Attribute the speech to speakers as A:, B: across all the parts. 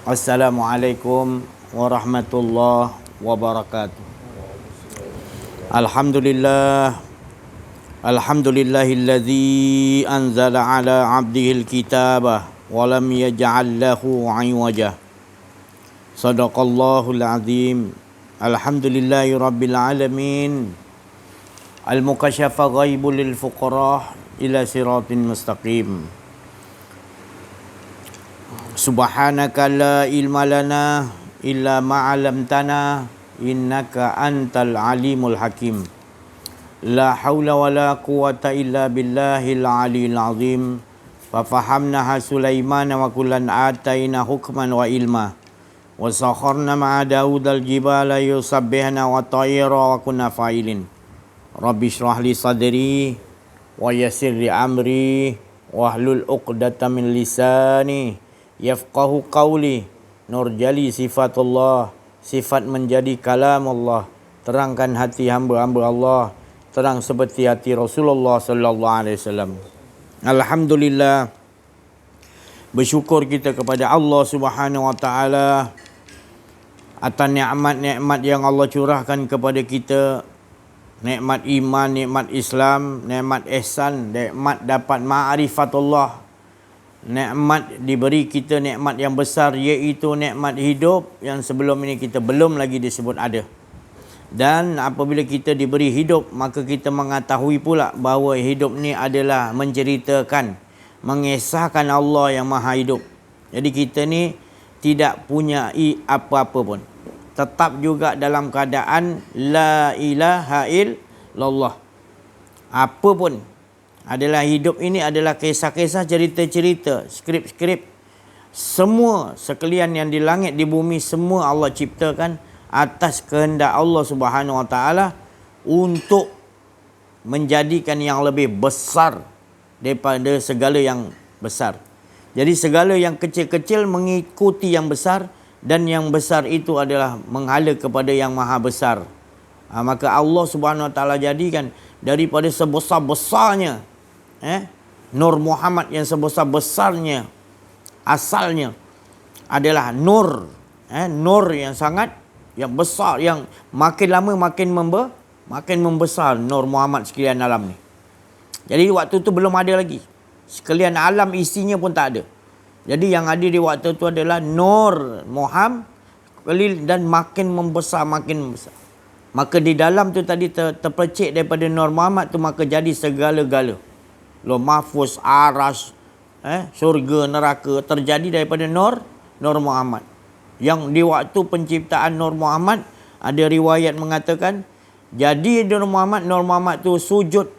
A: Assalamualaikum warahmatullahi wabarakatuh. Alhamdulillah. Alhamdulillahilladzi anzala ala 'abdihil kitaba wa lam yaj'al lahu 'iwaja. Shadaqallahul azim. Alhamdulillahi rabbil alamin. Al-mukasyafa ghaibul lil fuqara ila siratin mustaqim. Subhanaka la ilma lana illa ma 'allamtana innaka antal alimul hakim. La haula wala quwata illa billahil aliyil azim. Fa fahamnaha Sulaiman wa kullan ataina hukman wa ilma. Wa sakharna ma'a Daud al-jibala yusabbihna wa tayra wa kunna fa'ilin. Rabbi shrah li sadri wa yassir li amri wa hlul 'uqdatam min lisani yafqahu qawli. Nurjali sifatullah, sifat menjadi kalam Allah. Terangkan hati hamba-hamba Allah, terang seperti hati Rasulullah sallallahu alaihi wasallam. Alhamdulillah, bersyukur kita kepada Allah Subhanahu wa taala atas nikmat-nikmat yang Allah curahkan kepada kita. Nikmat iman, nikmat Islam, nikmat ihsan, nikmat dapat ma'rifatullah. Nikmat diberi kita nikmat yang besar, iaitu nikmat hidup yang sebelum ini kita belum lagi disebut ada. Dan apabila kita diberi hidup, maka kita mengetahui pula bahawa hidup ni adalah menceritakan, mengesahkan Allah yang maha hidup. Jadi kita ni tidak punya apa-apa pun. Tetap juga dalam keadaan la ilaha illallah. Apa pun adalah hidup ini adalah kisah-kisah, cerita-cerita, skrip-skrip. Semua sekalian yang di langit di bumi semua Allah ciptakan atas kehendak Allah Subhanahu wa taala untuk menjadikan yang lebih besar daripada segala yang besar. Jadi segala yang kecil-kecil mengikuti yang besar, dan yang besar itu adalah menghala kepada yang maha besar. Maka Allah Subhanahu wa taala jadikan daripada sebesar-besarnya Nur Muhammad, yang sebesar-besarnya asalnya adalah nur. Nur yang sangat, yang besar, yang makin lama makin membesar Nur Muhammad sekalian alam ni. Jadi waktu tu belum ada lagi. Sekalian alam isinya pun tak ada. Jadi yang ada di waktu tu adalah Nur Muhammad dan makin membesar, makin membesar. Maka di dalam tu tadi terpercik daripada Nur Muhammad tu, maka jadi segala-gala. Lauh mahfuz, aras, syurga, neraka terjadi daripada Nur Muhammad. Yang di waktu penciptaan Nur Muhammad, ada riwayat mengatakan, jadi Nur Muhammad tu sujud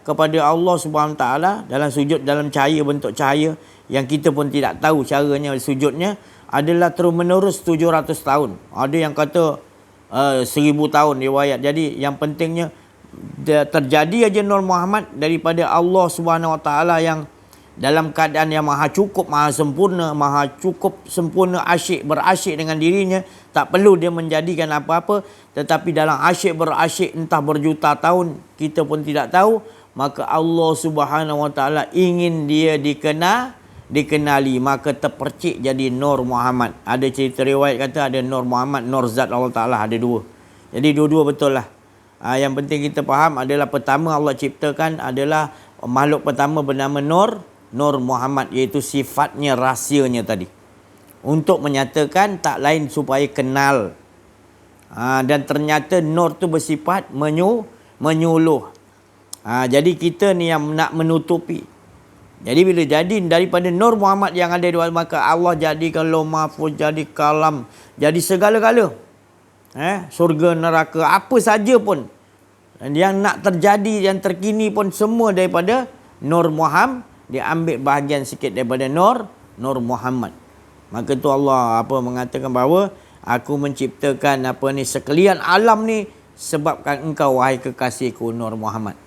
A: kepada Allah Subhanahu taala dalam sujud, dalam cahaya, bentuk cahaya yang kita pun tidak tahu caranya sujudnya, adalah terus menerus 700 tahun. Ada yang kata 1000 tahun riwayat. Jadi yang pentingnya terjadi aja Nur Muhammad daripada Allah Subhanahu wa taala yang dalam keadaan yang maha cukup, maha sempurna, asyik, berasyik dengan dirinya, tak perlu dia menjadikan apa-apa. Tetapi dalam asyik berasyik entah berjuta tahun, kita pun tidak tahu, maka Allah Subhanahu wa taala ingin dia dikenali, maka terpercik jadi Nur Muhammad. Ada cerita riwayat kata ada Nur Muhammad, Nur Zat Allah Ta'ala, ada dua. Jadi dua-dua betul lah. Yang penting kita faham adalah pertama Allah ciptakan adalah makhluk pertama bernama Nur Muhammad, iaitu sifatnya, rahsianya tadi, untuk menyatakan tak lain supaya kenal. Dan ternyata Nur tu bersifat menyuluh. Jadi kita ni yang nak menutupi. Jadi bila jadi daripada Nur Muhammad yang ada di dalam, maka Allah jadikan lauh mahfuz, jadi kalam, jadi segala-gala. Surga, neraka, apa saja pun yang nak terjadi, yang terkini pun semua daripada Nur Muhammad. Dia ambil bahagian sikit daripada Nur Muhammad. Maka tu Allah mengatakan bahawa aku menciptakan sekalian alam ni sebabkan engkau wahai kekasihku Nur Muhammad.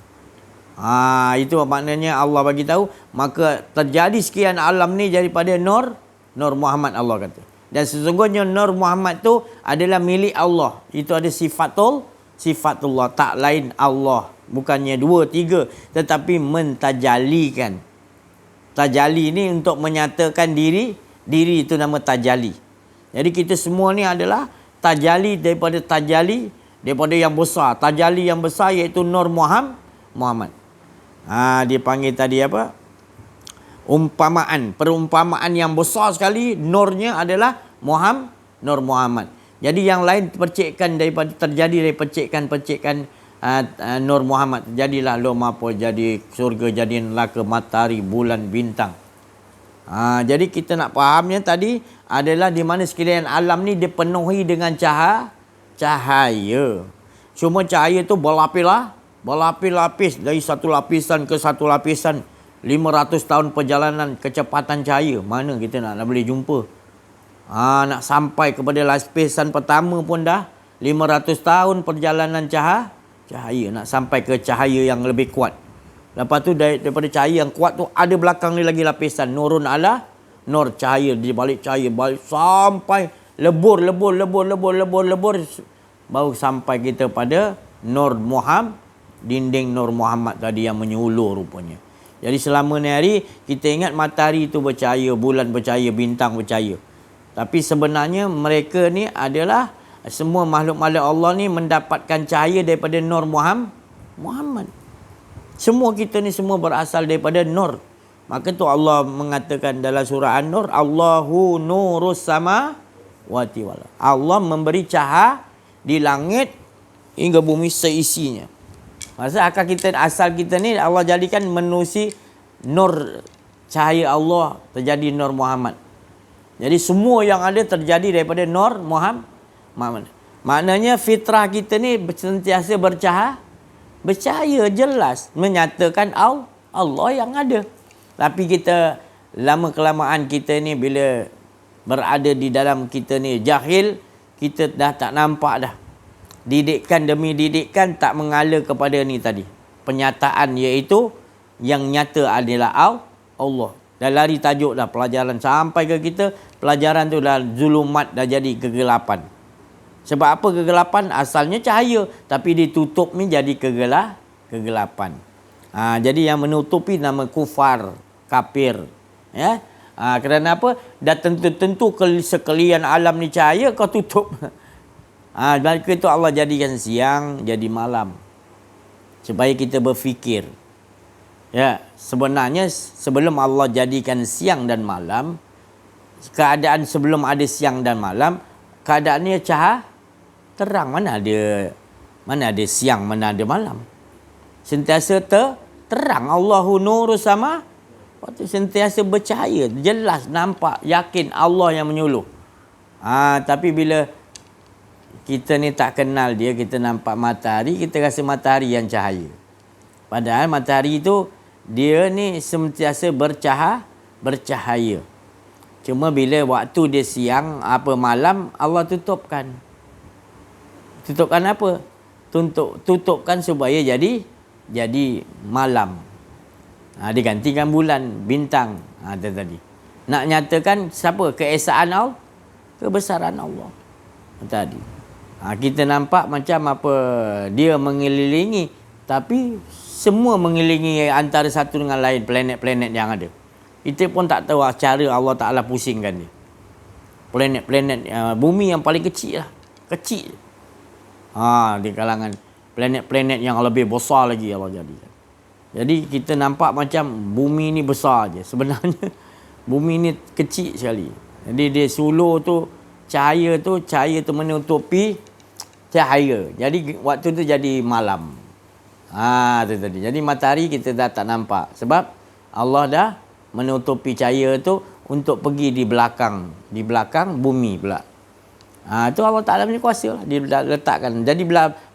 A: Itu maknanya Allah bagi tahu, maka terjadi sekian alam ni daripada Nur Muhammad, Allah kata. Dan sesungguhnya Nur Muhammad tu adalah milik Allah. Itu ada sifatullah, tak lain Allah. Bukannya dua, tiga, tetapi mentajalikan. Tajalli ni untuk menyatakan Diri itu nama tajalli. Jadi kita semua ni adalah tajalli daripada yang besar. Tajalli yang besar iaitu Nur Muhammad. Dia panggil tadi apa? Perumpamaan yang besar sekali, nurnya adalah Nur Muhammad. Jadi yang lain terjadi dari percikan Nur Muhammad. Jadilah apa, jadi surga, jadi neraka, matahari, bulan, bintang. Jadi kita nak fahamnya tadi adalah di mana sekalian alam ni dipenuhi dengan cahaya. Cuma cahaya tu berlapis-lapis dari satu lapisan ke satu lapisan. 500 tahun perjalanan kecepatan cahaya. Mana kita nak boleh jumpa? Nak sampai kepada lapisan pertama pun dah 500 tahun perjalanan cahaya. Nak sampai ke cahaya yang lebih kuat. Lepas tu daripada cahaya yang kuat tu ada belakang ni lagi lapisan. Nurun ala nur, cahaya di balik cahaya. Sampai lebur. Baru sampai kita pada Nur Muhammad. Dinding Nur Muhammad tadi yang menyuluh rupanya. Jadi selama ni hari kita ingat matahari itu bercahaya, bulan bercahaya, bintang bercahaya. Tapi sebenarnya mereka ni adalah semua makhluk-makhluk Allah ni mendapatkan cahaya daripada Nur Muhammad. Semua kita ni semua berasal daripada nur. Maka tu Allah mengatakan dalam surah An-Nur, Allahu nurus samawati wal ardh. Allah memberi cahaya di langit hingga bumi seisinya. Maksudnya asal kita ni Allah jadikan menerusi nur cahaya Allah terjadi Nur Muhammad. Jadi semua yang ada terjadi daripada Nur Muhammad. Maknanya fitrah kita ni sentiasa bercahaya jelas menyatakan Allah yang ada. Tapi kita lama kelamaan kita ni bila berada di dalam kita ni jahil, kita dah tak nampak dah. Didikan demi didikan tak mengalah kepada ni tadi. Penyataan iaitu yang nyata adalah Allah. Dah lari tajuk dah pelajaran sampai ke kita. Pelajaran tu dah zulumat, dah jadi kegelapan. Sebab apa kegelapan? Asalnya cahaya. Tapi ditutup ni jadi kegelapan. Jadi yang menutupi nama kufar, kafir. Ya? Kerana apa? Dah tentu sekalian alam ni cahaya kau tutup. Maka itu Allah jadikan siang jadi malam. Supaya kita berfikir. Ya, sebenarnya sebelum Allah jadikan siang dan malam, keadaan sebelum ada siang dan malam, keadaannya cahaya terang. Mana ada siang, mana ada malam. Sentiasa terang. Allahu nurus sama. Waktu sentiasa bercahaya, jelas nampak, yakin Allah yang menyuluh. Tapi bila kita ni tak kenal dia, kita nampak matahari, kita rasa matahari yang cahaya. Padahal matahari itu dia ni sentiasa bercahaya. Cuma bila waktu dia siang malam, Allah tutupkan. Tutupkan apa? Tutupkan supaya jadi malam. Digantikan bulan, bintang. Tadi. Nak nyatakan siapa? Keesaan Allah, kebesaran Allah. Tadi. Kita nampak macam apa dia mengelilingi, tapi semua mengelilingi antara satu dengan lain planet-planet yang ada. Kita pun tak tahu cara Allah Ta'ala pusingkan dia. Planet-planet bumi yang paling kecil lah. Kecil. Di kalangan planet-planet yang lebih besar lagi Allah jadikan. Jadi kita nampak macam bumi ni besar je. Sebenarnya bumi ni kecil sekali. Jadi dia suluh tu cahaya tu menutupi cahaya. Jadi waktu tu jadi malam. Itu tadi. Jadi matahari kita dah tak nampak. Sebab Allah dah menutupi cahaya tu untuk pergi di belakang bumi pula. Itu Allah Ta'ala punya kuasa lah. Dia letakkan. Jadi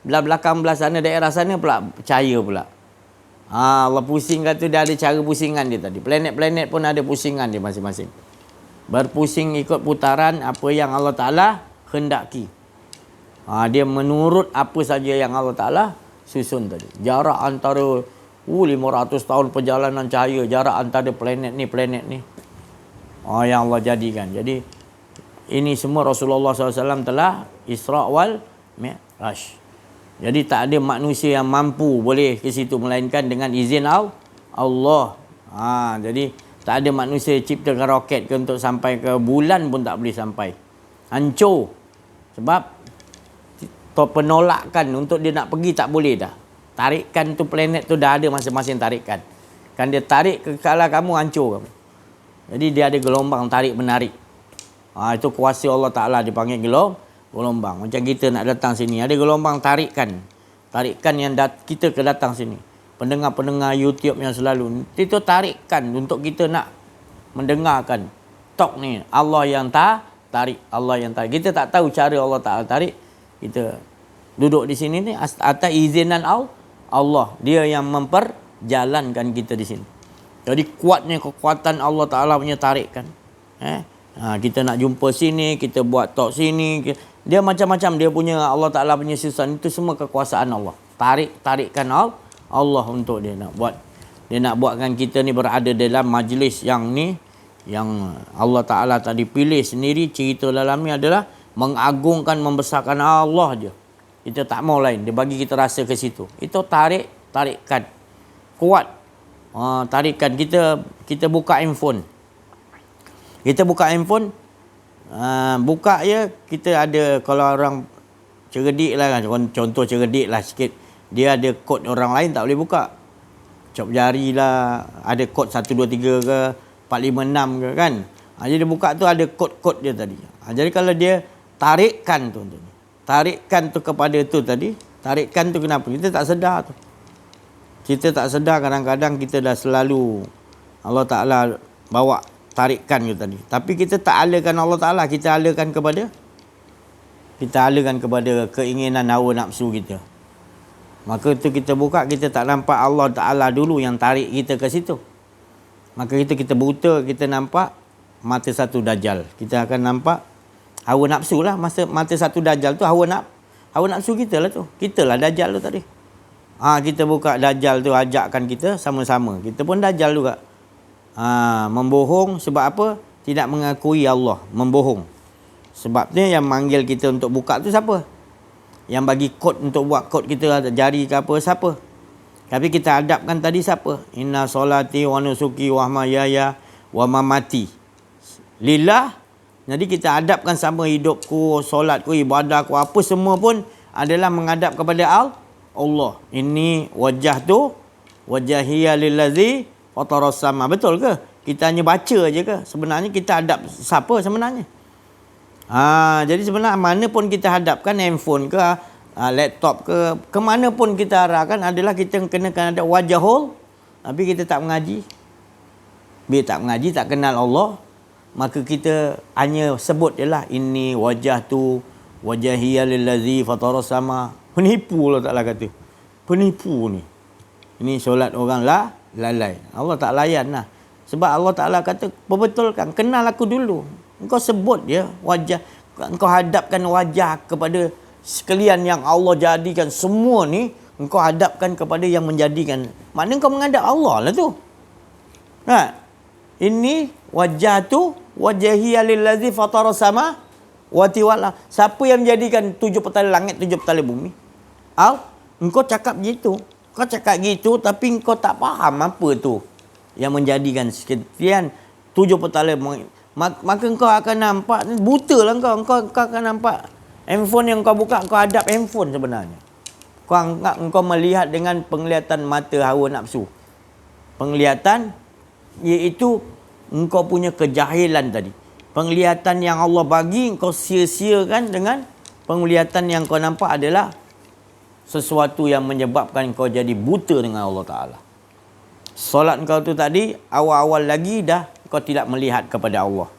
A: belakang belah sana, daerah sana pula cahaya pula. Allah pusingkan tu, dia ada cara pusingan dia tadi. Planet-planet pun ada pusingan dia masing-masing. Berpusing ikut putaran apa yang Allah Ta'ala hendaki. Dia menurut apa saja yang Allah Ta'ala susun tadi. Jarak antara 500 tahun perjalanan cahaya, jarak antara planet ni. Yang Allah jadikan. Jadi ini semua Rasulullah SAW telah Isra' wal Mi'raj. Jadi tak ada manusia yang mampu boleh ke situ melainkan dengan izin Allah. Jadi Tak ada manusia ciptakan roket ke untuk sampai ke bulan pun tak boleh sampai. Hancur. Sebab penolakan untuk dia nak pergi tak boleh dah. Tarikan tu planet tu dah ada masing-masing tarikan. Kan dia tarik ke arah kamu, hancur kamu. Jadi dia ada gelombang tarik-menarik. Itu kuasa Allah Ta'ala dipanggil gelombang. Macam kita nak datang sini, ada gelombang tarikan. Tarikan yang kita ke datang sini. Pendengar-pendengar YouTube yang selalu, itu tarikan untuk kita nak mendengarkan talk ni. Allah yang tarik. Allah yang tarik. Kita tak tahu cara Allah Ta'ala tarik. Kita duduk di sini ni atas izinan Allah. Dia yang memperjalankan kita di sini. Jadi kuatnya kekuatan Allah Ta'ala punya tarikan. Kita nak jumpa sini, kita buat talk sini. Dia macam-macam dia punya, Allah Ta'ala punya susunan. Itu semua kekuasaan Allah. Tarikan Allah untuk dia nak buat. Dia nak buatkan kita ni berada dalam majlis yang ni, yang Allah Ta'ala tadi pilih sendiri. Cerita dalam ni adalah mengagungkan, membesarkan Allah je. Kita tak mau lain. Dia bagi kita rasa ke situ. Itu tarikan. Kuat. Tarikan. Kita buka handphone. Buka je, kita ada, kalau orang cerdik lah, contoh cerdik lah sikit. Dia ada kod orang lain tak boleh buka. Cop jari lah, ada kod 1, 2, 3 ke, 4, 5, 6 ke kan. Jadi dia buka tu ada kod-kod dia tadi. Jadi kalau dia tarikkan tu kepada tu tadi, tarikkan tu kenapa? Kita tak sedar tu. Kita tak sedar kadang-kadang kita dah selalu Allah Ta'ala bawa tarikkan tu tadi. Tapi kita tak alakan Allah Ta'ala, kita alakan kepada keinginan hawa nafsu kita. Maka tu kita buka, kita tak nampak Allah Ta'ala dulu yang tarik kita ke situ. Maka kita buta, kita nampak mata satu dajjal. Kita akan nampak hawa nafsu lah. Mata satu dajjal tu hawa nafsu kita lah tu. Kita lah dajjal tu tadi. Kita buka dajjal tu, ajakkan kita sama-sama. Kita pun dajjal juga. Membohong sebab apa? Tidak mengakui Allah. Membohong. Sebabnya yang manggil kita untuk buka tu siapa? Yang bagi kod untuk buat kod kita jari ke apa, siapa? Tapi kita hadapkan tadi siapa? Inna solati wa nusuki wa mahayaya wa mamati lillah. Jadi kita hadapkan sama hidupku, solatku, ibadahku, apa semua pun adalah menghadap kepada Allah. Ini wajah tu wajahiyya lillazi fataras sama. Betul ke? Kita hanya baca aje ke? Sebenarnya kita hadap siapa sebenarnya? Jadi sebenarnya mana pun kita hadapkan, handphone ke, laptop ke mana pun kita arahkan adalah kita kena ada wajahul. Tapi kita tak mengaji. Bila tak mengaji, tak kenal Allah, maka kita hanya sebut je lah, ini wajah tu wajahiyya lillazi fataras sama. Penipu Allah Ta'ala kata. Penipu ni. Ini solat orang lalai. Allah tak layan lah. Sebab Allah Ta'ala kata, perbetulkan, kenal aku dulu. Engkau sebut dia wajah, engkau hadapkan wajah kepada sekalian yang Allah jadikan semua ni, engkau hadapkan kepada yang menjadikan. Maknanya engkau menghadap Allah lah tu. Ini wajah tu wajahiyya lillazi fataras sama wati wal. Siapa yang menjadikan 7 petala langit, 7 petala bumi? Engkau cakap gitu. Kau cakap gitu tapi engkau tak faham apa tu yang menjadikan sekian 7 petala. Maka engkau akan nampak, buta lah engkau akan nampak handphone yang kau buka, kau hadap handphone sebenarnya. Engkau melihat dengan penglihatan mata hawa nafsu. Penglihatan iaitu engkau punya kejahilan tadi. Penglihatan yang Allah bagi engkau sia-siakan dengan penglihatan yang kau nampak adalah sesuatu yang menyebabkan kau jadi buta dengan Allah Ta'ala. Solat kau tu tadi, awal-awal lagi dah kau tidak melihat kepada Allah.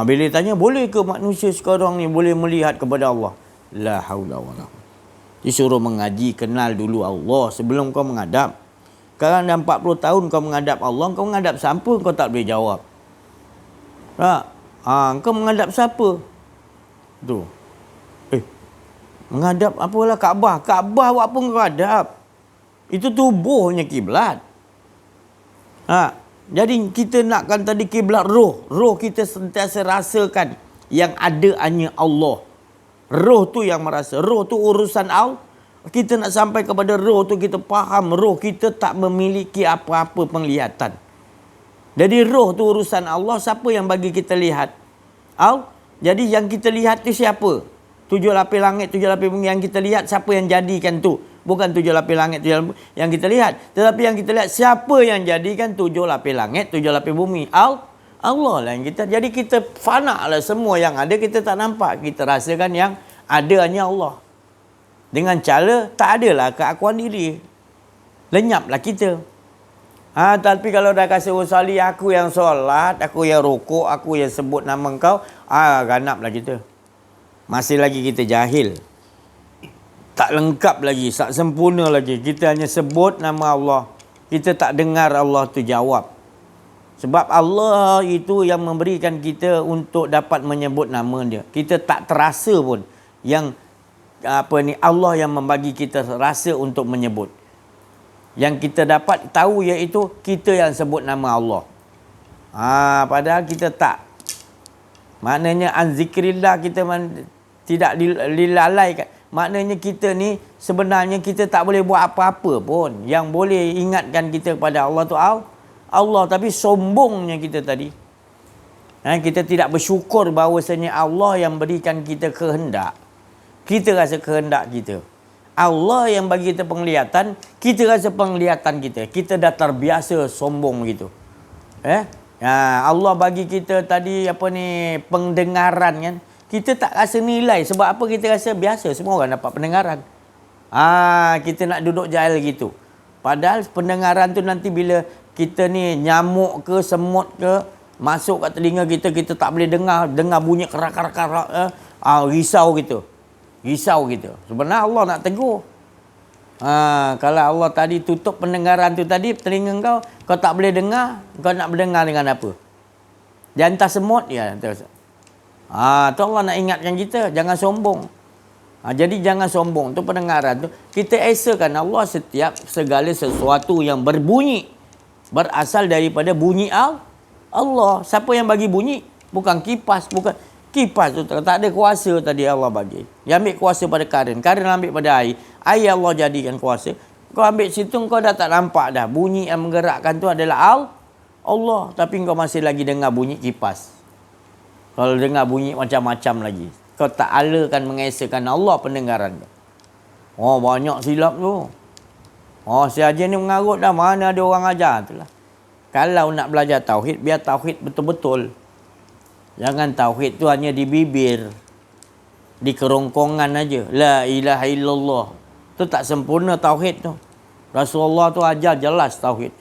A: Bila tanya, boleh ke manusia sekarang ni boleh melihat kepada Allah? La haula wala quwwata. Disuruh mengaji, kenal dulu Allah sebelum kau menghadap. Sekarang dah 40 tahun kau menghadap Allah, kau menghadap siapa kau tak boleh jawab. Kau menghadap siapa? Tu. Menghadap apalah Kaabah. Kaabah buat apa kau hadap? Itu tubuhnya kiblat. Jadi kita nakkan tadi kiblat roh. Roh kita sentiasa rasakan yang ada hanya Allah. Roh tu yang merasa. Roh tu urusan Allah. Kita nak sampai kepada roh tu, kita faham roh kita tak memiliki apa-apa penglihatan. Jadi roh tu urusan Allah, siapa yang bagi kita lihat? Jadi yang kita lihat tu siapa? 7 lapis langit, 7 lapis bumi yang kita lihat, siapa yang jadikan tu? Bukan 7 lapis langit, 7 lapis yang kita lihat. Tetapi yang kita lihat, siapa yang jadikan 7 lapis langit, 7 lapis bumi? Allah lah yang kita. Jadi kita fana lah semua yang ada, kita tak nampak. Kita rasakan yang ada hanya Allah. Dengan cara, tak adalah keakuan diri. Lenyaplah kita. Tapi kalau dah kasih usali, aku yang solat, aku yang rukuk, aku yang sebut nama engkau, ganaplah kita. Masih lagi kita jahil. Tak lengkap lagi, tak sempurna lagi. Kita hanya sebut nama Allah. Kita tak dengar Allah tu jawab. Sebab Allah itu yang memberikan kita untuk dapat menyebut nama dia. Kita tak terasa pun yang Allah yang membagi kita rasa untuk menyebut. Yang kita dapat tahu iaitu kita yang sebut nama Allah. Padahal kita tak. Maknanya zikrillah kita tidak dilalaikan. Maknanya kita ni sebenarnya kita tak boleh buat apa-apa pun. Yang boleh ingatkan kita kepada Allah tu Allah. Tapi sombongnya kita tadi. Kita tidak bersyukur bahawasanya Allah yang berikan kita kehendak. Kita rasa kehendak kita. Allah yang bagi kita penglihatan, kita rasa penglihatan kita. Kita dah terbiasa sombong begitu. Allah bagi kita tadi pendengaran kan. Kita tak rasa nilai. Sebab apa kita rasa biasa. Semua orang dapat pendengaran. Kita nak duduk jahil gitu. Padahal pendengaran tu nanti bila kita ni nyamuk ke, semut ke, masuk kat telinga kita, kita tak boleh dengar bunyi kerak-kerak. Risau gitu. Sebenarnya Allah nak tegur. Kalau Allah tadi tutup pendengaran tu tadi, telinga kau tak boleh dengar, kau nak mendengar dengan apa? Dia hantar semut, ya. Tu Allah nak ingatkan kita, jangan sombong. Jadi jangan sombong. Tu pendengaran tu. Kita esakan Allah setiap segala sesuatu yang berbunyi. Berasal daripada bunyi Allah. Siapa yang bagi bunyi? Bukan kipas. Kipas tu tak ada kuasa tadi Allah bagi. Dia ambil kuasa pada karen. Karen ambil pada air. Air Allah jadikan kuasa. Kau ambil situ, kau dah tak nampak dah. Bunyi yang menggerakkan tu adalah Allah. Tapi kau masih lagi dengar bunyi kipas. Kalau dengar bunyi macam-macam lagi. Kau tak alakan mengesakan Allah pendengaran. Banyak silap tu. Si Haji ni mengarut dah. Mana ada orang ajar. Itulah. Kalau nak belajar tauhid, biar tauhid betul-betul. Jangan tauhid tu hanya di bibir. Di kerongkongan aja. La ilaha illallah. Tu tak sempurna tauhid tu. Rasulullah tu ajar jelas tauhid.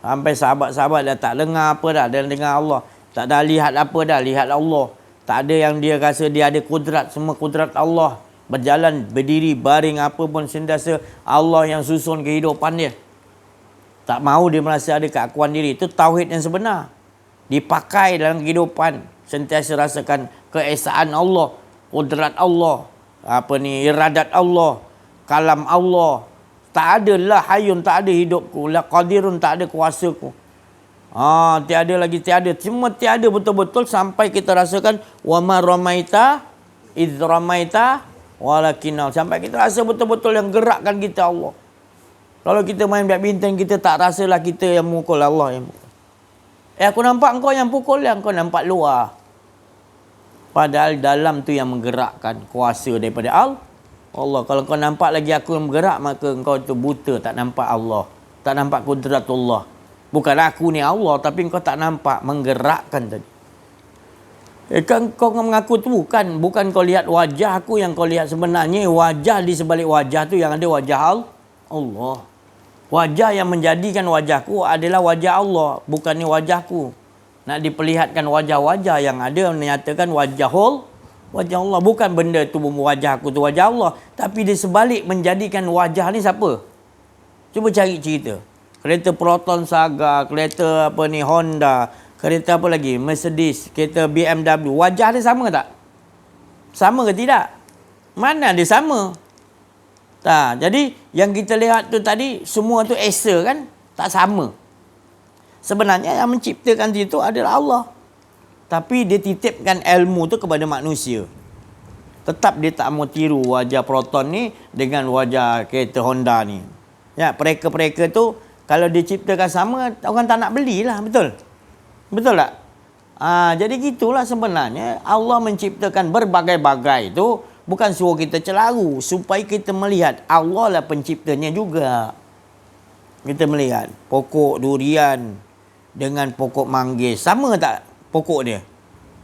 A: Sampai sahabat-sahabat dah tak dengar apa dah. Dia dengar Allah. Tak ada lihat apa dah. Lihat Allah. Tak ada yang dia rasa dia ada kudrat. Semua kudrat Allah. Berjalan, berdiri, baring, apa pun sentiasa Allah yang susun kehidupan dia. Tak mahu dia merasa ada keakuan diri. Itu tauhid yang sebenar. Dipakai dalam kehidupan. Sentiasa rasakan keesaan Allah. Kudrat Allah. Iradat Allah. Kalam Allah. Tak ada lah hayun, tak ada hidupku. La qadirun, tak ada kuasaku. Tiada. Cuma tiada betul-betul sampai kita rasakan wa ma ramaita idz ramaita walakinna. Sampai kita rasa betul-betul yang gerakkan kita Allah. Kalau kita main badminton, kita tak rasalah kita yang mukul, Allah yang mukul. Aku nampak engkau yang pukul, yang kau nampak luar. Padahal dalam tu yang menggerakkan kuasa daripada Allah. Kalau kau nampak lagi aku yang bergerak, maka engkau tu buta, tak nampak Allah. Tak nampak kudratullah. Bukan aku ni Allah, tapi engkau tak nampak menggerakkan tadi. Kau mengaku tu bukan kau lihat wajah aku yang kau lihat. Sebenarnya wajah di sebalik wajah tu yang ada wajah Allah. Wajah yang menjadikan wajahku adalah wajah Allah, bukannya wajahku. Nak diperlihatkan wajah-wajah yang ada menyatakan wajah Allah. Bukan benda tu wajah aku tu wajah Allah. Tapi di sebalik menjadikan wajah ni siapa? Cuba cari cerita. Kereta Proton Saga, kereta Honda, kereta apa lagi? Mercedes, kereta BMW. Wajah dia sama tak? Sama ke tidak? Mana dia sama? Tak. Jadi yang kita lihat tu tadi semua tu esa kan? Tak sama. Sebenarnya yang menciptakan itu adalah Allah. Tapi dia titipkan ilmu tu kepada manusia. Tetap dia tak mau tiru wajah Proton ni dengan wajah kereta Honda ni. Ya, mereka tu kalau diciptakan sama, orang tak nak belilah, betul? Betul tak? Jadi gitulah sebenarnya Allah menciptakan berbagai-bagai itu bukan suruh kita celaru, supaya kita melihat Allah lah penciptanya juga. Kita melihat pokok durian dengan pokok manggis, sama tak pokok dia?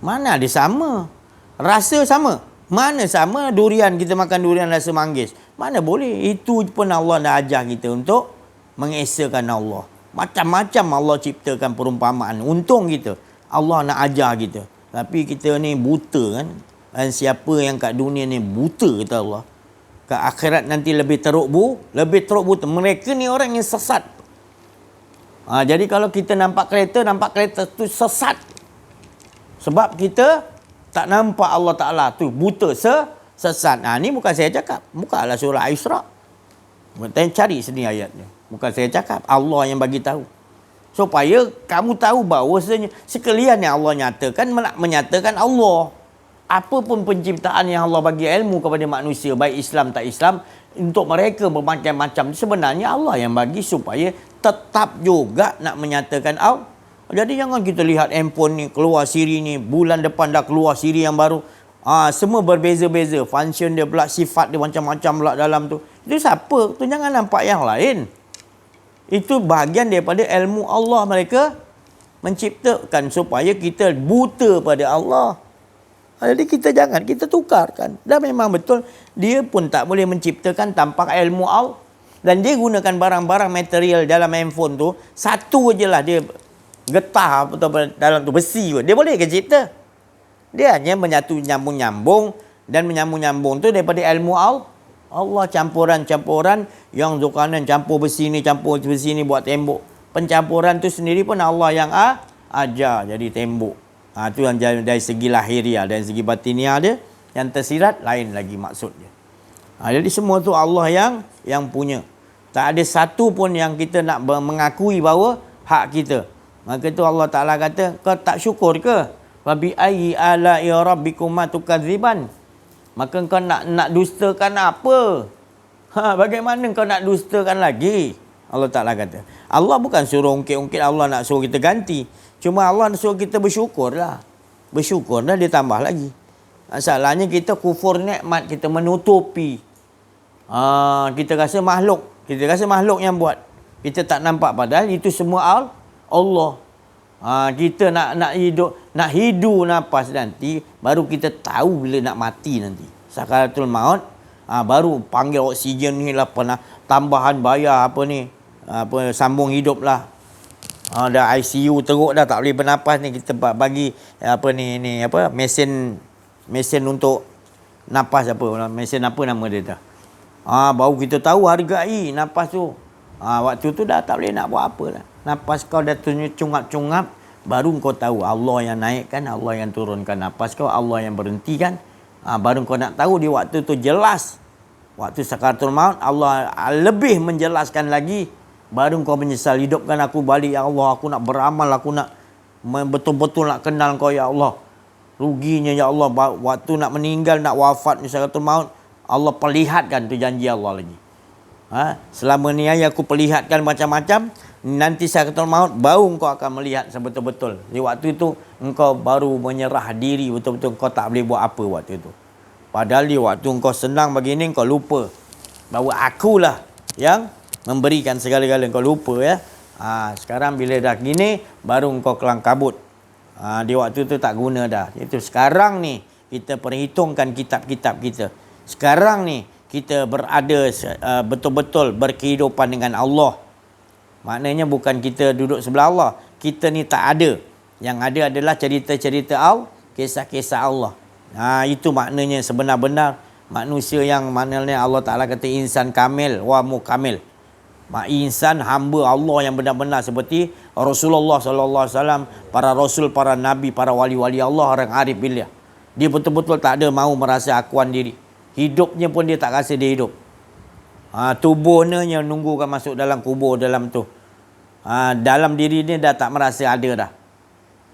A: Mana dia sama? Rasa sama? Mana sama durian, kita makan durian rasa manggis? Mana boleh? Itu pun Allah dah ajar kita untuk mengesakan Allah. Macam-macam Allah ciptakan perumpamaan. Untung kita, Allah nak ajar kita. Tapi kita ni buta kan. Dan siapa yang kat dunia ni buta, kata Allah, ke akhirat nanti lebih teruk buta. Mereka ni orang yang sesat. Jadi kalau kita nampak kereta tu sesat. Sebab kita tak nampak Allah Ta'ala tu buta, sesat. Ni bukan saya cakap. Bukalah surah Al-Isra. Cari sini ayatnya. Bukan saya cakap. Allah yang bagi tahu. Supaya kamu tahu bahawa sekalian yang Allah nyatakan, menyatakan Allah. Apa pun penciptaan yang Allah bagi ilmu kepada manusia, baik Islam tak Islam, untuk mereka bermacam-macam, sebenarnya Allah yang bagi supaya tetap juga nak menyatakan Allah. Jadi jangan kita lihat handphone ni keluar siri ni, bulan depan dah keluar siri yang baru. Semua berbeza-beza, function dia pula, sifat dia macam-macam pula dalam tu. Itu siapa? Tu jangan nampak yang lain. Itu bahagian daripada ilmu Allah mereka menciptakan supaya kita buta pada Allah. Jadi kita tukarkan. Dan memang betul, dia pun tak boleh menciptakan tanpa ilmu Allah. Dan dia gunakan barang-barang material dalam handphone tu, satu je lah dia getah atau dalam tu besi pun. Dia boleh ke cipta? Dia hanya nyambung-nyambung, dan menyambung-nyambung tu daripada ilmu Allah. Allah campuran-campuran, yang Zulkarnain campur besi ni, campur besi ni buat tembok. Pencampuran tu sendiri pun Allah yang ajar jadi tembok. Itu yang dari segi lahiriah, dari segi batiniah dia, yang tersirat lain lagi maksudnya. Jadi semua tu Allah yang punya. Tak ada satu pun yang kita nak mengakui bahawa hak kita. Maka tu Allah Ta'ala kata, kau tak syukur ke? Wa bi ayyi ala'i rabbikuma tukadziban? Maka kau nak dustakan apa? Bagaimana kau nak dustakan lagi? Allah Ta'ala kata. Allah bukan suruh ungkit-ungkit, Allah nak suruh kita ganti. Cuma Allah suruh kita bersyukur lah. Bersyukur dah, dia tambah lagi. Masalahnya kita kufur nikmat, kita menutupi. Kita rasa makhluk. Kita rasa makhluk yang buat. Kita tak nampak, padahal itu semua Allah. Kita nak hidup nafas nanti, baru kita tahu bila nak mati nanti. Sakaratul maut, baru panggil oksigen ni lah, pernah tambahan bayar sambung hidup lah. Dah ICU teruk dah, tak boleh bernafas ni, kita bagi mesin untuk nafas mesin apa nama dia dah. Baru kita tahu hargai nafas tu. Waktu tu dah tak boleh nak buat apa lah. Nafas kau dah cungap-cungap, baru kau tahu Allah yang naikkan, Allah yang turunkan nafas kau, Allah yang berhentikan. Baru kau nak tahu di waktu tu jelas. Waktu sakaratul maut Allah lebih menjelaskan lagi. Baru kau menyesal, hidupkan aku balik ya Allah, aku nak beramal, aku nak betul-betul nak kenal kau ya Allah. Ruginya ya Allah, waktu nak meninggal, nak wafat ni sakaratul maut, Allah perlihatkan tu janji Allah lagi. Selama ni aku perlihatkan macam-macam, nanti sakaratul maut baru kau akan melihat sebetul-betul. Di waktu itu engkau baru menyerah diri betul-betul, kau tak boleh buat apa waktu itu. Padahal di waktu engkau senang begini, kau lupa bahawa akulah yang memberikan segala-galanya, kau lupa ya. Sekarang bila dah gini, baru kau kelang kabut. Di waktu tu tak guna dah. Itu sekarang ni kita perhitungkan kitab-kitab kita. Sekarang ni kita berada betul-betul berkehidupan dengan Allah. Maknanya bukan kita duduk sebelah Allah. Kita ni tak ada. Yang ada adalah cerita-cerita Allah, kisah-kisah Allah. Itu maknanya sebenar-benar manusia yang maknanya Allah Ta'ala kata insan kamil wa mukamil. Insan hamba Allah yang benar-benar seperti Rasulullah SAW, para rasul, para nabi, para wali-wali Allah, orang arif billah. Dia betul-betul tak ada mahu merasa akuan diri. Hidupnya pun dia tak rasa dia hidup. Tubuhnya yang nunggukan masuk dalam kubur dalam tu. Dalam diri dia dah tak merasa ada dah.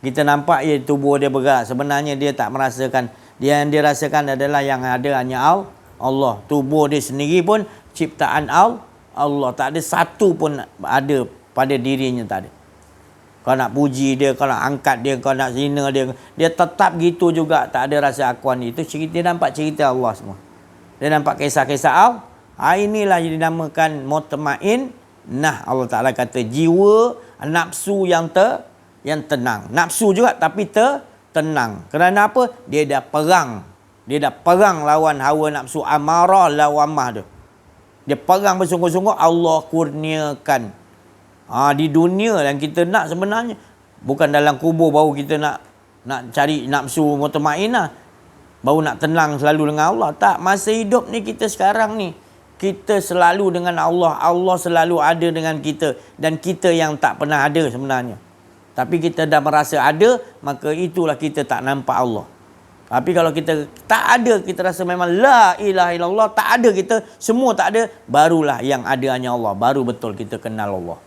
A: Kita nampak tubuh dia bergerak, sebenarnya dia tak merasakan. Yang dia rasakan adalah yang ada hanya Allah. Tubuh dia sendiri pun ciptaan Allah. Tak ada satu pun ada pada dirinya, tak ada. Kau nak puji dia, kau nak angkat dia, kau nak zina dia. Dia tetap gitu juga. Tak ada rasa akuan. Itu cerita, dia nampak cerita Allah semua. Dia nampak kisah-kisah Allah. Inilah yang dinamakan mutmain. Nah, Allah Ta'ala kata jiwa nafsu yang tenang. Nafsu juga tapi tenang. Kerana apa? Dia dah perang. Dia dah perang lawan hawa nafsu amarah lawamah dia. Dia perang bersungguh-sungguh, Allah kurniakan. Di dunia yang kita nak sebenarnya, bukan dalam kubur baru kita nak cari nafsu mutmainah, baru nak tenang selalu dengan Allah. Tak, masa hidup ni kita sekarang ni, kita selalu dengan Allah. Allah selalu ada dengan kita. Dan kita yang tak pernah ada sebenarnya. Tapi kita dah merasa ada, maka itulah kita tak nampak Allah. Tapi kalau kita tak ada, kita rasa memang la ilaha illallah, tak ada kita, semua tak ada, barulah yang ada hanya Allah. Baru betul kita kenal Allah.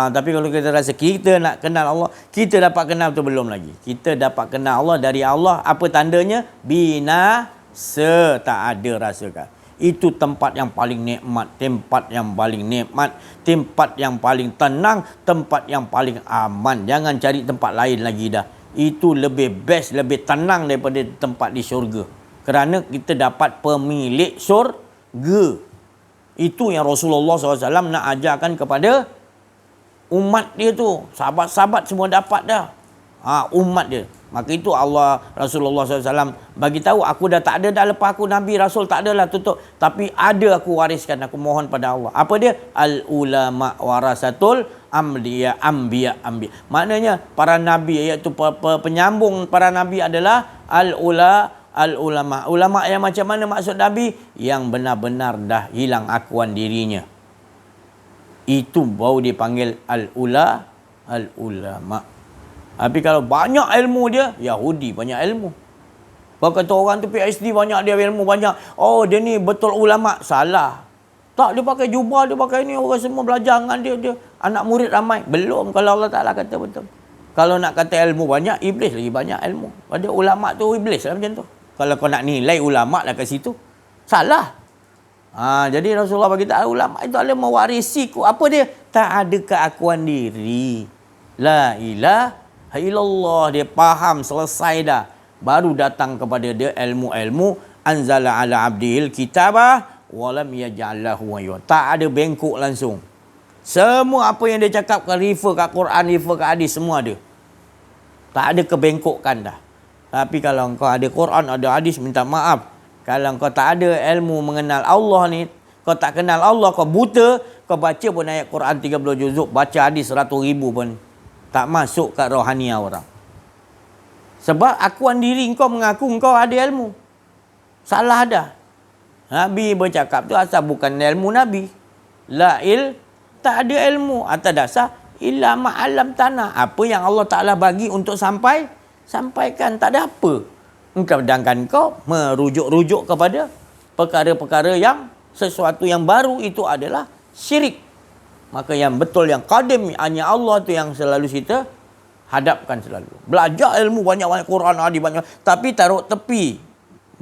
A: Tapi kalau kita rasa kita nak kenal Allah, kita dapat kenal tu belum lagi. Kita dapat kenal Allah dari Allah. Apa tandanya? Binasa, tak ada rasakan. Itu tempat yang paling nikmat, tempat yang paling nikmat, tempat yang paling tenang, tempat yang paling aman. Jangan cari tempat lain lagi dah. Itu lebih best, lebih tenang daripada tempat di syurga. Kerana kita dapat pemilik syurga. Itu yang Rasulullah SAW nak ajarkan kepada umat dia tu. Sahabat-sahabat semua dapat dah. Umat dia. Maka itu Allah, Rasulullah SAW bagi tahu, aku dah tak ada dah lepas aku Nabi Rasul, tak adalah tutup. Tapi ada aku wariskan, aku mohon pada Allah. Apa dia? Al-ulama warasatul ambiya. Maknanya para Nabi, iaitu penyambung para Nabi adalah al-ulama. Ulama yang macam mana maksud Nabi? Yang benar-benar dah hilang akuan dirinya. Itu baru dipanggil al-ulama. Tapi kalau banyak ilmu dia, Yahudi banyak ilmu. Kalau kata orang tu PhD banyak, dia ilmu banyak, oh dia ni betul ulama. Salah. Tak, dia pakai jubah, dia pakai ni, orang semua belajar dengan dia. Anak murid ramai. Belum kalau Allah Ta'ala kata betul. Kalau nak kata ilmu banyak, iblis lagi banyak ilmu. Pada ulama tu iblis lah macam tu. Kalau kau nak nilai ulama lah kat situ, salah. Jadi Rasulullah bagi tahu, ulama itu adalah mewarisi apa dia? Tak ada keakuan diri. La ilaha illallah. Dia faham, selesai dah. Baru datang kepada dia ilmu-ilmu. Anzala ala abdil kitabah walam yaj'allahu aywa. Tak ada bengkok langsung. Semua apa yang dia cakap, refer kat Quran, refer kat hadis, semua ada. Tak ada kebengkokkan dah. Tapi kalau engkau ada Quran, ada hadis, minta maaf. Kalau kau tak ada ilmu mengenal Allah ni, kau tak kenal Allah, kau buta, kau baca pun ayat Quran 30 juzuk, baca hadis 100,000 pun tak masuk kat rohania orang. Sebab akuan diri kau mengaku kau ada ilmu. Salah dah. Nabi bercakap tu asal bukan ilmu Nabi. Tak ada ilmu atas dasar illa ma'alam tanah. Apa yang Allah Ta'ala bagi untuk sampaikan, tak ada apa. Sedangkan kau merujuk-rujuk kepada perkara-perkara yang sesuatu yang baru, itu adalah syirik. Maka yang betul, yang qadim, hanya Allah tu yang selalu kita hadapkan selalu. Belajar ilmu banyak-banyak, Quran, hadis banyak, tapi taruh tepi.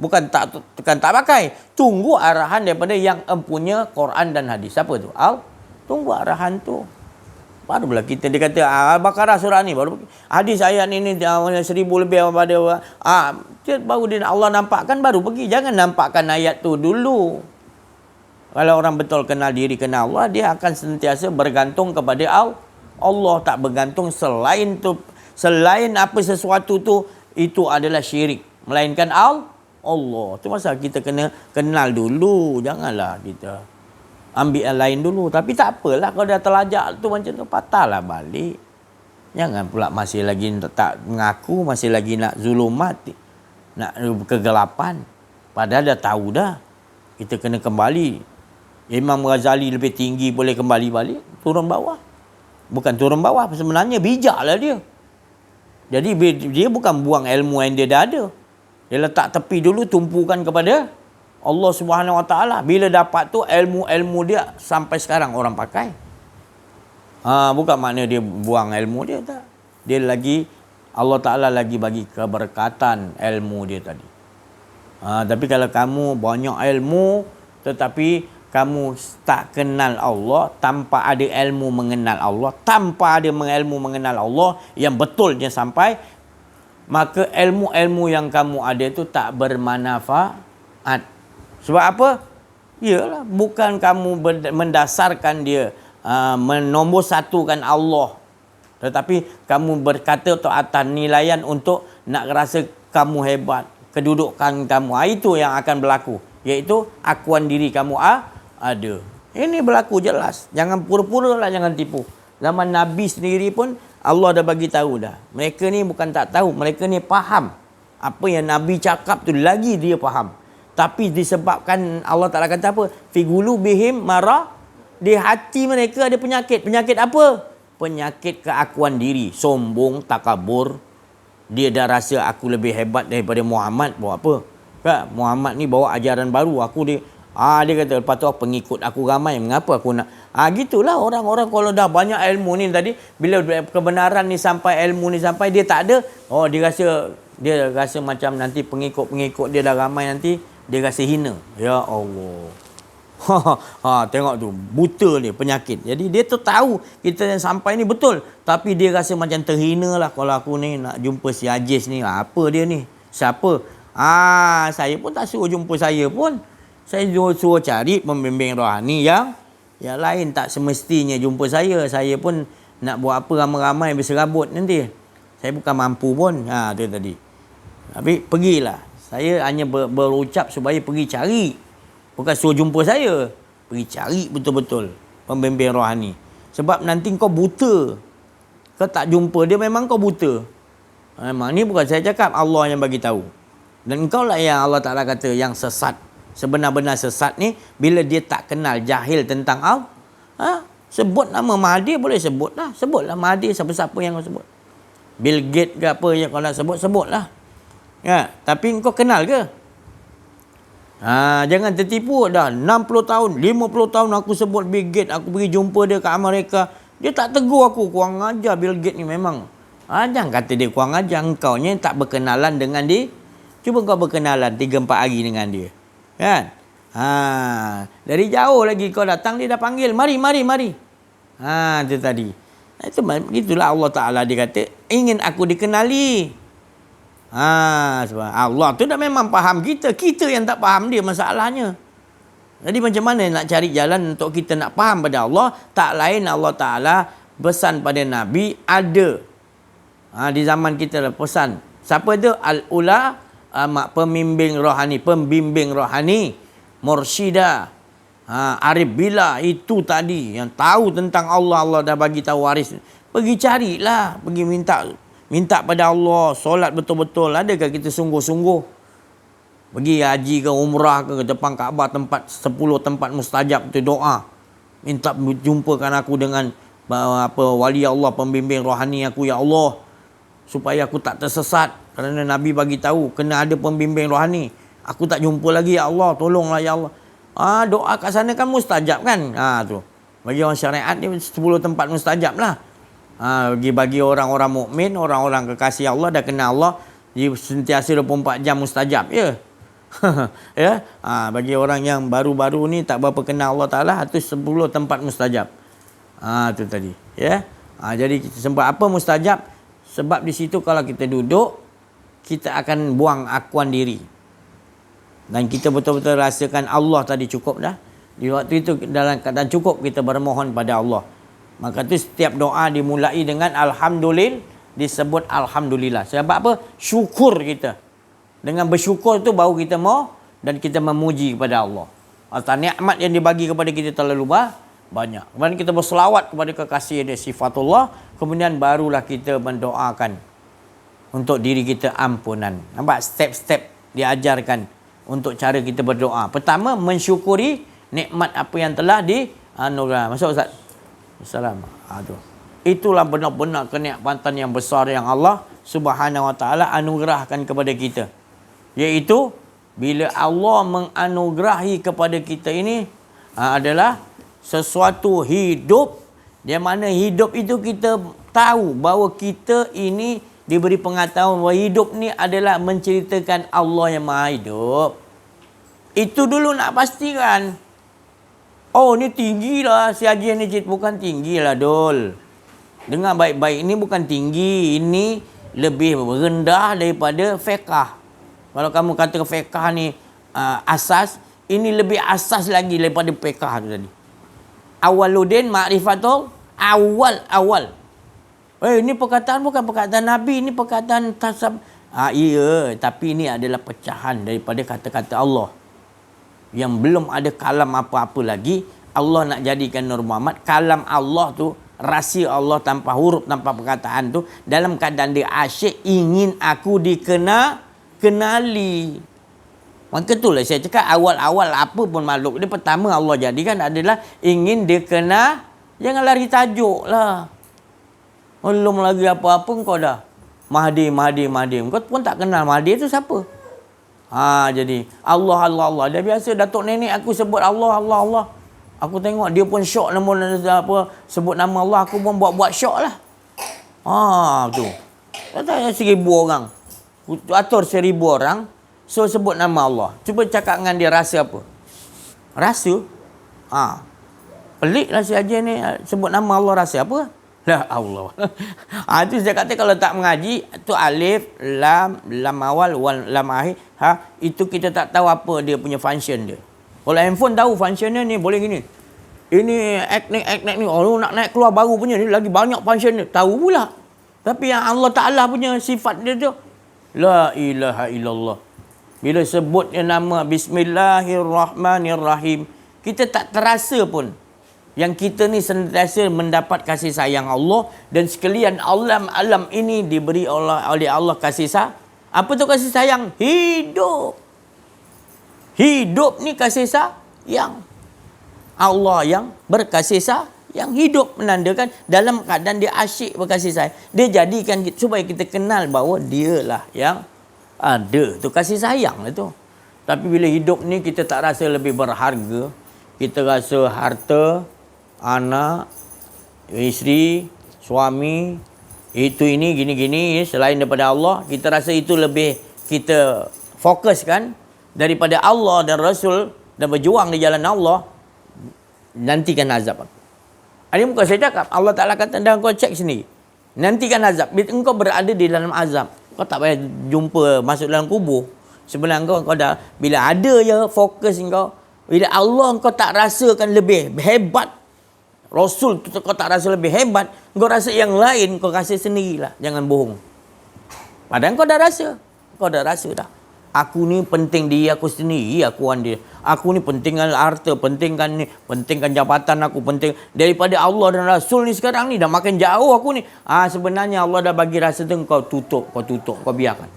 A: Bukan tak pakai. Tunggu arahan daripada yang empunya Quran dan hadis. Siapa tu? Tunggu arahan tu. Barulah kita, dia kata Al-Baqarah surah ni, baru hadis ayat ni 1000 lebih pada baru dia Allah nampakkan, baru pergi. Jangan nampakkan ayat tu dulu. Kalau orang betul kenal diri, kenal Allah, dia akan sentiasa bergantung kepada Allah, tak bergantung selain tu. Selain apa sesuatu tu, itu adalah syirik, melainkan Allah. Tu masa kita kena kenal dulu. Janganlah kita ambil yang lain dulu. Tapi tak apalah, kalau dah terlajak tu macam tu, patahlah balik. Jangan pula masih lagi tak mengaku, masih lagi nak zulumat, nak kegelapan. Padahal dah tahu dah. Kita kena kembali. Imam Ghazali lebih tinggi, boleh kembali balik. Turun bawah. Bukan turun bawah, sebenarnya bijaklah dia. Jadi dia bukan buang ilmu yang dia dah ada. Dia letak tepi dulu, tumpukan kepada Allah Subhanahu Wa Taala. Bila dapat tu, ilmu-ilmu dia sampai sekarang orang pakai. Bukan makna dia buang ilmu dia, tak. Dia lagi, Allah Taala lagi bagi keberkatan ilmu dia tadi. Tapi kalau kamu banyak ilmu tetapi kamu tak kenal Allah, tanpa ada ilmu mengenal Allah, tanpa ada ilmu mengenal Allah yang betulnya sampai, maka ilmu-ilmu yang kamu ada itu tak bermanfaat. Sebab apa? Yalah, bukan kamu mendasarkan dia menombor satukan Allah, tetapi kamu berkata atau atas nilaian untuk nak rasa kamu hebat, kedudukan kamu. Itu yang akan berlaku, iaitu akuan diri kamu ada. Ini berlaku jelas. Jangan pura-pura lah, jangan tipu. Zaman Nabi sendiri pun Allah dah bagi tahu dah. Mereka ni bukan tak tahu, mereka ni faham. Apa yang Nabi cakap tu lagi dia faham. Tapi disebabkan Allah Ta'ala kata apa? Figulu bihim marah. Di hati mereka ada penyakit. Penyakit apa? Penyakit keakuan diri. Sombong, takabur. Dia dah rasa aku lebih hebat daripada Muhammad. Buat apa? Kan? Muhammad ni bawa ajaran baru. Dia kata, lepas tu pengikut aku ramai. Mengapa aku nak? Gitulah orang-orang kalau dah banyak ilmu ni tadi. Bila kebenaran ni sampai, ilmu ni sampai, dia tak ada. Dia rasa macam nanti pengikut-pengikut dia dah ramai nanti. Dia rasa hina. Ya Allah. Tengok tu. Buta ni penyakit. Jadi dia tu tahu kita yang sampai ni betul. Tapi dia rasa macam terhina lah. Kalau aku ni nak jumpa si Aziz ni. Apa dia ni? Siapa? Saya pun tak suruh jumpa saya pun. Saya suruh cari pembimbing rohani yang lain. Tak semestinya jumpa saya. Saya pun nak buat apa ramai-ramai berserabut nanti. Saya bukan mampu pun. Tu tadi. Tapi pergilah. Saya hanya berucap supaya pergi cari. Bukan suruh jumpa saya. Pergi cari betul-betul pembimbing rohani. Sebab nanti kau buta. Kau tak jumpa dia, memang kau buta. Memang ni bukan saya cakap, Allah yang bagi tahu. Dan engkau lah yang Allah Ta'ala kata yang sesat. Sebenar-benar sesat ni bila dia tak kenal, jahil tentang Allah. Sebut nama Mahathir boleh sebut lah. Sebutlah Mahathir, siapa-siapa yang kau sebut. Bill Gates ke apa yang kau nak sebut, sebutlah. Ya, tapi kau kenal ke? Jangan tertipu dah. 60 tahun, 50 tahun aku sebut Bill Gates, aku pergi jumpa dia kat Amerika. Dia tak tegur aku, kurang ajar Bill Gates ni memang. Jangan kata dia kurang ajar, engkau ni tak berkenalan dengan dia. Cuba kau berkenalan 3-4 hari dengan dia. Kan? Dari jauh lagi kau datang, dia dah panggil, mari. Itu tadi. Itulah Allah Ta'ala, dia kata ingin aku dikenali. Sebab Allah tu dah memang faham kita. Kita yang tak faham dia masalahnya. Jadi macam mana nak cari jalan untuk kita nak faham pada Allah? Tak lain Allah Ta'ala pesan pada Nabi ada. Di zaman kita lah pesan. Siapa tu? Al-Ula, pembimbing rohani. Mursyida. Arif Bila. Itu tadi. Yang tahu tentang Allah. Allah dah bagi tahu waris. Pergi carilah. Pergi minta pada Allah, solat betul-betul. Adakah kita sungguh-sungguh pergi haji ke umrah ke depan Kaabah, 10 tempat mustajab tu doa, minta jumpakan aku dengan wali Allah, pembimbing rohani aku, ya Allah, supaya aku tak tersesat. Kerana Nabi bagi tahu kena ada pembimbing rohani. Aku tak jumpa lagi, ya Allah, tolonglah ya Allah. Doa kat sana kan mustajab kan. Tu bagi orang syariat ni 10 tempat mustajab lah. Bagi orang-orang mukmin, orang-orang kekasih Allah, dah kenal Allah, dia sentiasa 24 jam mustajab ya. Ya. Bagi orang yang baru-baru ni tak berapa kenal Allah Ta'ala, itu 10 tempat mustajab. Itu tadi ya. Jadi sebab apa mustajab? Sebab di situ kalau kita duduk, kita akan buang akuan diri. Dan kita betul-betul rasakan Allah tadi cukup dah. Di waktu itu dalam keadaan cukup kita bermohon pada Allah. Maka tu setiap doa dimulai dengan Alhamdulillah, disebut Alhamdulillah. Sebab apa? Syukur kita. Dengan bersyukur tu baru kita mau dan kita memuji kepada Allah. Atas nikmat yang dibagi kepada kita terlalu banyak. Kemudian kita berselawat kepada kekasih dia, sifatullah. Kemudian barulah kita mendoakan untuk diri kita ampunan. Nampak step-step diajarkan untuk cara kita berdoa. Pertama, mensyukuri nikmat apa yang telah dianugerah. Masuk Ustaz? Assalamualaikum. Itulah benar-benar kenikmatan yang besar yang Allah Subhanahu Wa Taala anugerahkan kepada kita. Iaitu bila Allah menganugerahi kepada kita ini adalah sesuatu hidup, di mana hidup itu kita tahu bahawa kita ini diberi pengetahuan bahawa hidup ni adalah menceritakan Allah yang Maha Hidup. Itu dulu nak pastikan. Oh, ni tinggi lah si Haji ni, Cik. Bukan tinggi lah, Dol. Dengar baik-baik, ini bukan tinggi. Ini lebih rendah daripada fiqh. Kalau kamu kata fiqh ni asas, ini lebih asas lagi daripada fiqh tu tadi. Awaluddin ma'rifatul awal. Ini perkataan bukan perkataan Nabi, ini perkataan tasab. Iya, tapi ini adalah pecahan daripada kata-kata Allah. Yang belum ada kalam apa-apa lagi, Allah nak jadikan Nur Muhammad, kalam Allah tu, rahsia Allah tanpa huruf, tanpa perkataan tu, dalam keadaan dia asyik, ingin aku kenali. Maka itulah saya cakap, awal-awal apa pun makhluk dia, pertama Allah jadikan adalah ingin dia kenal. Jangan lari tajuk lah. Belum lagi apa-apa kau dah Mahdi. Kau pun tak kenal Mahdi tu siapa. Jadi Allah. Dah biasa datuk nenek aku sebut Allah. Aku tengok dia pun syok sebut nama Allah, aku pun buat syok lah. Tu. Kata 1,000 orang. Atur 1,000 orang. So sebut nama Allah. Cuba cakap dengan dia rasa apa? Rasa? Pelik lah si Haji ni sebut nama Allah rasa apa? La Allah. Itu saya kata kalau tak mengaji, tu alif, lam awal, lam akhir. Itu kita tak tahu apa dia punya function dia. Kalau handphone tahu function dia ni, boleh gini. Ini act ni. Oh, nak naik keluar baru punya ni, lagi banyak function dia. Tahu pula. Tapi yang Allah Ta'ala punya sifat dia tu, la ilaha illallah. Bila sebut nama Bismillahirrahmanirrahim, kita tak terasa pun yang kita ni sentiasa mendapat kasih sayang Allah, dan sekalian alam ini diberi oleh Allah kasih sayang. Apa tu kasih sayang? Hidup ni kasih sayang. Allah yang berkasih sayang, hidup menandakan dalam keadaan dia asyik berkasih sayang. Dia jadikan supaya kita kenal bahawa dialah yang ada tu kasih sayang itu. Tapi bila hidup ni kita tak rasa lebih berharga, kita rasa harta, anak, isteri, suami, itu ini gini-gini selain daripada Allah, kita rasa itu lebih kita fokuskan daripada Allah dan Rasul dan berjuang di jalan Allah. Nantikan azab aku. Ini bukan saya cakap, Allah Ta'ala kata, dan kau cek sini, nantikan azab. Bila engkau berada di dalam azab, kau tak payah jumpa masuk dalam kubur. Sebenarnya kau dah, bila ada je fokus engkau, bila Allah kau tak rasakan lebih hebat, Rasul kau tak rasa lebih hebat, kau rasa yang lain, kau rasa sendirilah. Jangan bohong. Padahal kau dah rasa dah. Aku ni penting diri aku sendiri, dia. Aku ni pentingkan harta, pentingkan jabatan aku, penting daripada Allah dan Rasul ni sekarang ni dah makin jauh aku ni. Sebenarnya Allah dah bagi rasa tu, kau tutup, kau biarkan.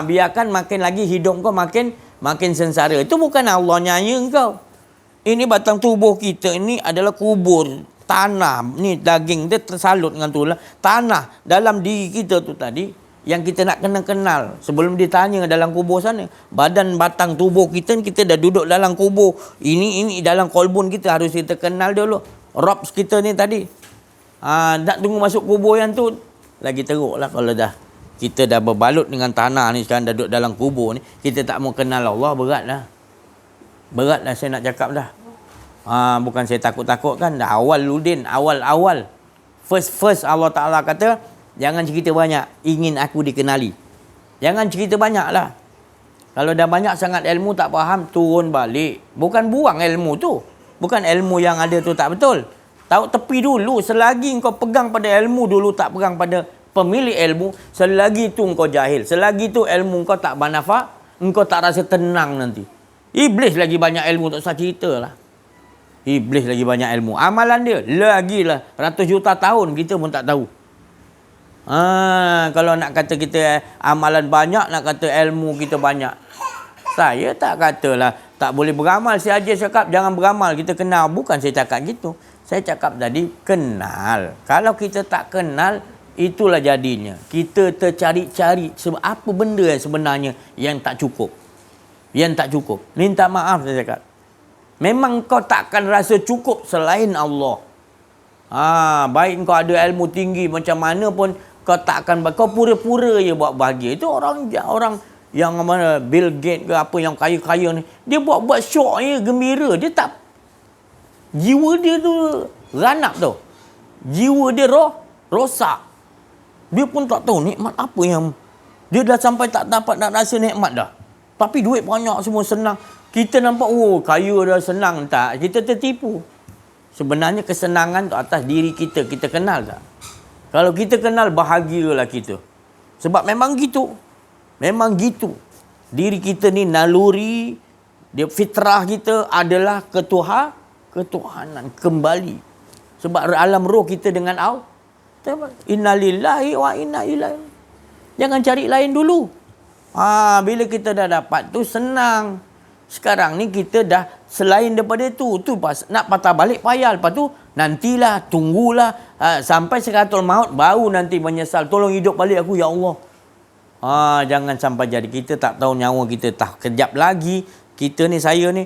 A: Biarkan makin lagi hidup kau makin sengsara. Itu bukan Allah nyaya kau. Ini batang tubuh kita ini adalah kubur. Tanah. Ni daging dia tersalut dengan tulang. Tanah dalam diri kita tu tadi yang kita nak kenal. Sebelum ditanya dalam kubur sana. Badan batang tubuh kita dah duduk dalam kubur. Ini dalam kolbun kita harus kita kenal dulu. Robs kita ni tadi. Nak tunggu masuk kubur yang tu. Lagi teruk lah kalau dah. Kita dah berbalut dengan tanah ni sekarang dah duduk dalam kubur ni. Kita tak mau kenal Allah, berat lah saya nak cakap dah. Bukan saya takut-takut kan. Dah awal. First Allah Ta'ala kata, jangan cerita banyak, ingin aku dikenali. Jangan cerita banyak lah. Kalau dah banyak sangat ilmu tak faham, turun balik. Bukan buang ilmu tu. Bukan ilmu yang ada tu tak betul. Tahu tepi dulu. Selagi kau pegang pada ilmu dulu, tak pegang pada pemilik ilmu, selagi tu kau jahil. Selagi tu ilmu kau tak bermanfaat, engkau tak rasa tenang nanti. Iblis lagi banyak ilmu, tak usah cerita lah. Iblis lagi banyak ilmu. Amalan dia lagilah ratus juta tahun kita pun tak tahu. Kalau nak kata kita amalan banyak, nak kata ilmu kita banyak. Saya tak katalah tak boleh beramal. Saya aja cakap jangan beramal, kita kenal. Bukan saya cakap gitu. Saya cakap tadi kenal. Kalau kita tak kenal, itulah jadinya. Kita tercari-cari apa benda yang sebenarnya yang tak cukup. Minta maaf saya cakap. Memang kau takkan rasa cukup selain Allah. Baik kau ada ilmu tinggi macam mana pun, kau takkan, kau pura-pura je buat bahagia. Itu orang yang mana Bill Gates ke apa yang kaya-kaya ni, dia buat syok je, gembira. Dia tak, jiwa dia tu ranap tau. Jiwa dia rosak. Dia pun tak tahu nikmat apa yang dia dah sampai tak dapat nak rasa nikmat dah. Tapi duit banyak semua senang. Kita nampak kaya dah senang, tak? Kita tertipu. Sebenarnya kesenangan tu atas diri kita. Kita kenal tak? Kalau kita kenal, bahagialah kita. Sebab memang gitu. Memang gitu. Diri kita ni naluri, dia fitrah kita adalah ketuhanan kembali. Sebab alam roh kita dengan Allah. Innalillahi wa inna ilaihi. Jangan cari lain dulu. Bila kita dah dapat tu senang. Sekarang ni kita dah selain daripada tu pas nak patah balik payah. Lepas tu nantilah, tunggulah sampai sekaratul maut baru nanti menyesal. Tolong hidup balik aku ya Allah. Jangan sampai jadi kita tak tahu nyawa kita tak kejap lagi. Kita ni, saya ni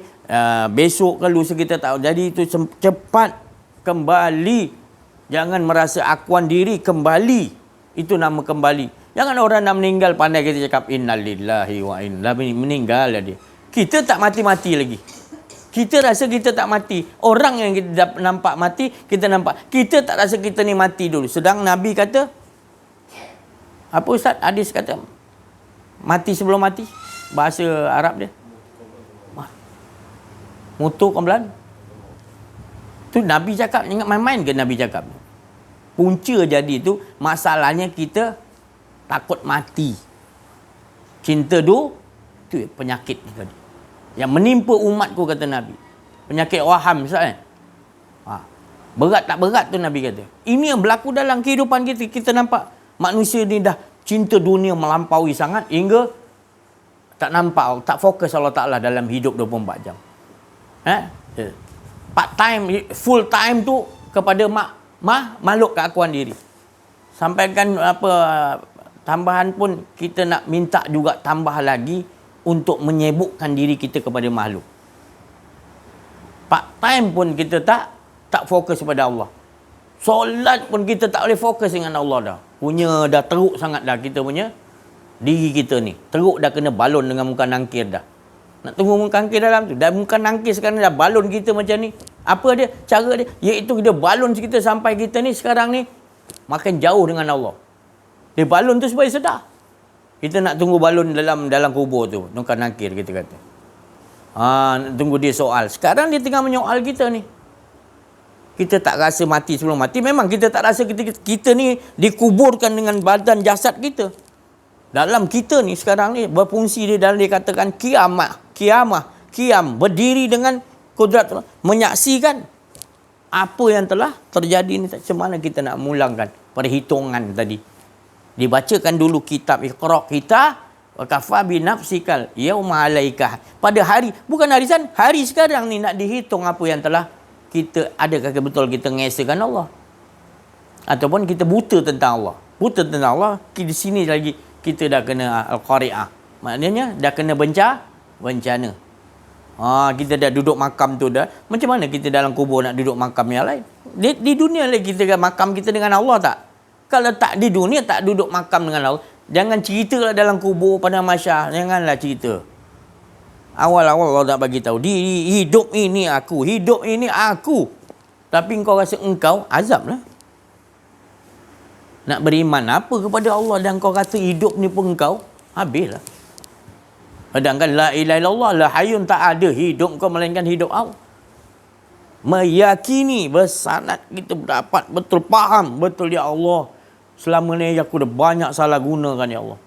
A: besok ke lusa kita tak tahu. Jadi itu cepat kembali. Jangan merasa akuan diri, kembali. Itu nama kembali. Jangan orang nak meninggal pandai kita cakap innalillahi wa inna ilaihi, meninggal dia. Kita tak mati-mati lagi. Kita rasa kita tak mati. Orang yang kita nampak mati, kita nampak. Kita tak rasa kita ni mati dulu. Sedang Nabi kata, apa Ustaz? Hadis kata, mati sebelum mati. Bahasa Arab dia. Mutu kombelan. Tu Nabi cakap. Ingat main-main ke Nabi cakap? Punca jadi tu, masalahnya kita takut mati. Cinta tu penyakit ni tadi. Yang menimpa umatku, kata Nabi. Penyakit waham, Ustaz. Berat tak berat tu Nabi kata. Ini yang berlaku dalam kehidupan kita. Kita nampak manusia ni dah cinta dunia melampaui sangat hingga tak nampak, tak fokus Allah Ta'ala dalam hidup 24 jam. Part time, full time tu kepada makhluk keakuan diri. Sampaikan apa tambahan pun kita nak minta juga tambah lagi untuk menyibukkan diri kita kepada makhluk. Part time pun kita tak fokus kepada Allah. Solat pun kita tak boleh fokus dengan Allah dah. Dah teruk sangat dah kita punya diri kita ni. Teruk dah kena balon dengan muka nangkir dah. Nak tunggu muka nangkir dalam tu. Dah muka nangkir sekarang dah balon kita macam ni. Apa dia? Cara dia? Iaitu dia balon kita sampai kita ni sekarang ni makin jauh dengan Allah. Dia balon tu supaya sedar. Kita nak tunggu balon dalam kubur tu. Muka nangkir kita kata. Nak tunggu dia soal. Sekarang dia tengah menyoal kita ni. Kita tak rasa mati sebelum mati. Memang kita tak rasa kita ni dikuburkan dengan badan jasad kita. Dalam kita ni sekarang ni berfungsi dia dalam dikatakan kiam, berdiri dengan kudrat Allah, menyaksikan apa yang telah terjadi ni. Macam mana kita nak mulangkan perhitungan tadi. Dibacakan dulu kitab Iqra kita wa kafa bi nafsikal yauma alaika. Pada hari, bukan hari sekarang ni nak dihitung apa yang telah kita, adakah betul kita mengesahkan Allah ataupun kita buta tentang Allah. Buta tentang Allah, di sini lagi kita dah kena al-qari'ah. Maknanya dah kena bencana. Kita dah duduk makam tu dah. Macam mana kita dalam kubur nak duduk makam yang lain? Di dunia lagi kita makam kita dengan Allah tak? Kalau tak di dunia tak duduk makam dengan Allah. Jangan ceritalah dalam kubur pada masyar. Janganlah cerita. Awal-awal Allah tak bagi tahu. Hidup ini aku. Hidup ini aku. Tapi engkau rasa engkau azab lah. Nak beriman apa kepada Allah dan kau kata hidup ni pun engkau, habislah. Sedangkan la ilaha illallah, la hayyun, tak ada hidup kau melainkan hidup Allah. Meyakini, bersanad kita dapat betul, faham betul, ya Allah, selama ni aku dah banyak salah gunakan, ya Allah.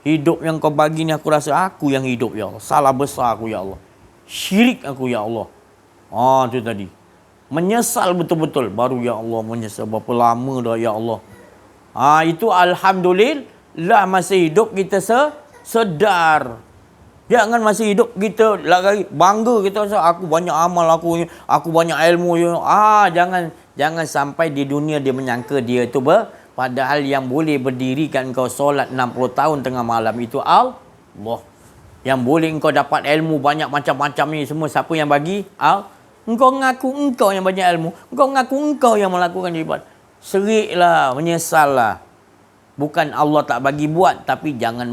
A: Hidup yang kau bagi ni aku rasa aku yang hidup, ya Allah. Salah besar aku, ya Allah. Syirik aku, ya Allah. Tu tadi. Menyesal betul-betul. Baru, ya Allah, menyesal berapa lama dah, ya Allah. Itu alhamdulillah masih hidup kita sedar. Jangan masih hidup kita lagi bangga kita rasa aku banyak amal, aku banyak ilmu. Jangan sampai di dunia dia menyangka dia itu padahal yang boleh berdirikan kau solat 60 tahun tengah malam itu Allah. Yang boleh engkau dapat ilmu banyak macam-macam ni semua siapa yang bagi? Allah. Engkau ngaku engkau yang banyak ilmu. Engkau ngaku engkau yang melakukan ibadah. Seriklah, menyesallah. Bukan Allah tak bagi buat, tapi jangan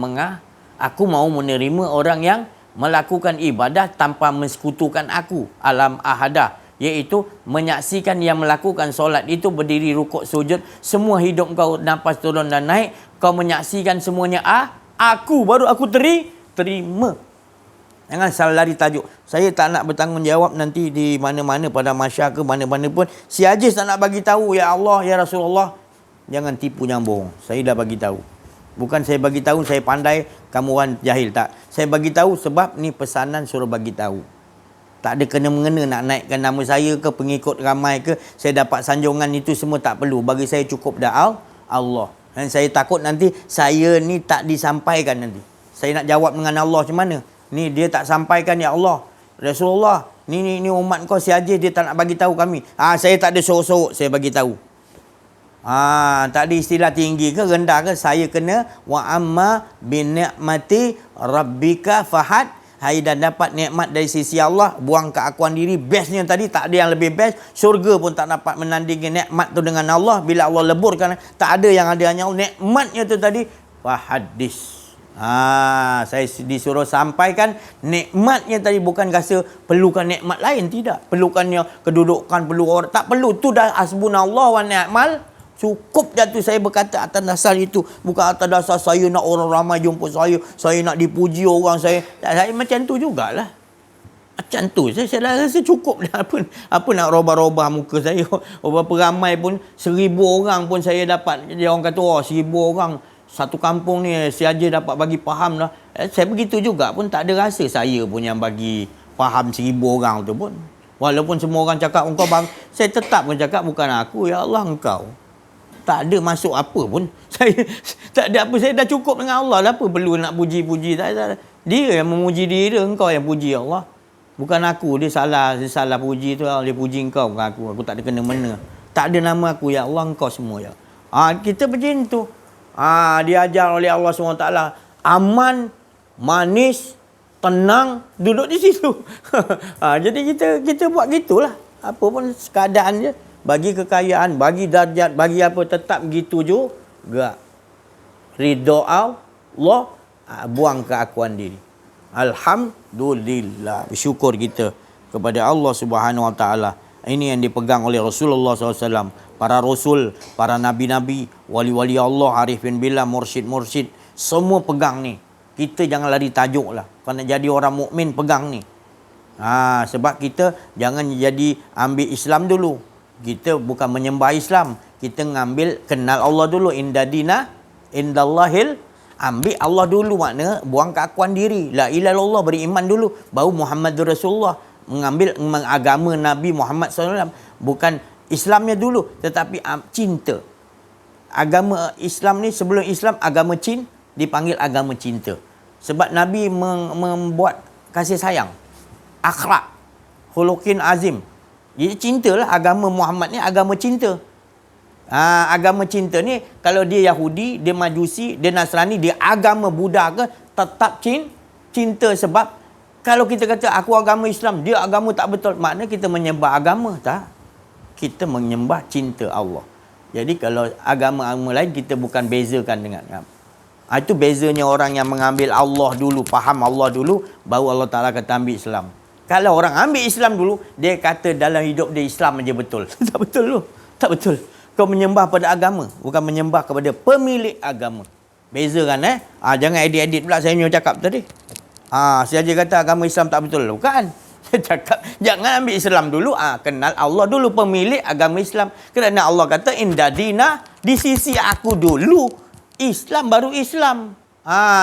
A: Aku mau menerima orang yang melakukan ibadah tanpa mensekutukan aku. Alam ahadah. Iaitu menyaksikan yang melakukan solat itu berdiri rukuk sujud. Semua hidup kau nafas turun dan naik. Kau menyaksikan semuanya aku. Baru aku terima. Jangan salah lari tajuk. Saya tak nak bertanggungjawab nanti di mana-mana pada masyarakat mana-mana pun. Si Hajiz tak nak bagi tahu, ya Allah, ya Rasulullah. Jangan tipu yang bohong. Saya dah bagi tahu. Bukan saya bagi tahu saya pandai, kamu orang jahil, tak. Saya bagi tahu sebab ni pesanan suruh bagi tahu. Tak ada kena-mengena nak naikkan nama saya ke, pengikut ramai ke, saya dapat sanjungan itu semua tak perlu. Bagi saya cukup dah Allah. Dan saya takut nanti saya ni tak disampaikan nanti. Saya nak jawab dengan Allah macam mana? Ni dia tak sampaikan, ya Allah. Rasulullah, ni umat kau si Hajiz dia tak nak bagi tahu kami. Saya tak ada sorok-sorok, saya bagi tahu. Tak ada istilah tinggi ke rendah ke, saya kena wa amma bi ni'mati rabbika fahad. Hai dan dapat nikmat dari sisi Allah, buang keakuan diri. Bestnya tadi tak ada yang lebih best. Syurga pun tak dapat menandingi nikmat tu dengan Allah. Bila Allah leburkan, tak ada yang ada hanya Allah. Nikmatnya tu tadi fahadis. Saya disuruh sampaikan nikmatnya tadi, bukan rasa perlukan nikmat lain, tidak. Perlukannya kedudukan, perlu orang, tak perlu. Tu dah hasbunallah wa ni'mal. Cukup dah tu saya berkata atas dasar itu. Bukan atas dasar saya nak orang ramai jumpa saya nak dipuji orang saya. Saya macam tu jugalah. Macam tu. Saya rasa cukup dah. Apa nak robah-robah muka saya. Berapa ramai pun, 1,000 orang pun saya dapat. Dia orang kata, 1,000 orang. Satu kampung ni, si Hajiz dapat bagi faham dah. Saya begitu juga pun tak ada rasa saya pun yang bagi faham 1,000 orang tu pun. Walaupun semua orang cakap, engkau bang, saya tetap pun cakap, bukan aku, ya Allah engkau. Tak ada masuk apa pun. Saya tak ada apa. Saya dah cukup dengan Allah lah. Apa perlu nak puji-puji. Dia yang memuji diri dia. Engkau yang puji Allah. Bukan aku. Dia salah puji tu. Dia puji engkau. Bukan aku. Aku tak ada kena-mena. Tak ada nama aku. Ya Allah, engkau semua. Ya. Kita macam tu. Diajar oleh Allah SWT. Aman, manis, tenang, duduk di situ. Jadi kita buat gitulah. Apa pun keadaan je. Bagi kekayaan, bagi darjat, bagi apa, tetap gitu juga. Ridha Allah, buang keakuan diri. Alhamdulillah. Bersyukur kita kepada Allah Subhanahu Wa Taala. Ini yang dipegang oleh Rasulullah SAW. Para Rasul, para Nabi-Nabi, wali-wali Allah, Arifin Billah, Mursyid-Mursyid. Semua pegang ni. Kita jangan lari tajuk lah. Kalau nak jadi orang mukmin pegang ni. Sebab kita jangan jadi ambil Islam dulu. Kita bukan menyembah Islam. Kita ngambil kenal Allah dulu. Inda dina, indallahil. Ambil Allah dulu, makna buang keakuan diri. La ilaha illallah, beriman dulu. Baru Muhammadur Rasulullah. Mengambil agama Nabi Muhammad SAW. Bukan Islamnya dulu, tetapi cinta. Agama Islam ni, sebelum Islam, agama dipanggil agama cinta. Sebab Nabi membuat kasih sayang. Akhlak. Khuluqin azim. Jadi cintalah, agama Muhammad ni agama cinta. Agama cinta ni, kalau dia Yahudi, dia Majusi, dia Nasrani, dia agama Buddha ke, tetap cinta. Sebab kalau kita kata aku agama Islam, dia agama tak betul, makna kita menyembah agama, tak? Kita menyembah cinta Allah. Jadi kalau agama-agama lain kita bukan bezakan dengan. Itu bezanya orang yang mengambil Allah dulu, faham Allah dulu, baru Allah Ta'ala kata ambil Islam. Kalau orang ambil Islam dulu, dia kata dalam hidup dia Islam aja betul. Tak betul tu. Tak betul. Kau menyembah pada agama, bukan menyembah kepada pemilik agama. Beza kan jangan edit-edit pula saya punya cakap tadi. Si Haji kata agama Islam tak betul. Bukan. Saya cakap jangan ambil Islam dulu. Kenal Allah dulu, pemilik agama Islam. Kerana Allah kata inda dina, di sisi aku dulu Islam, baru Islam.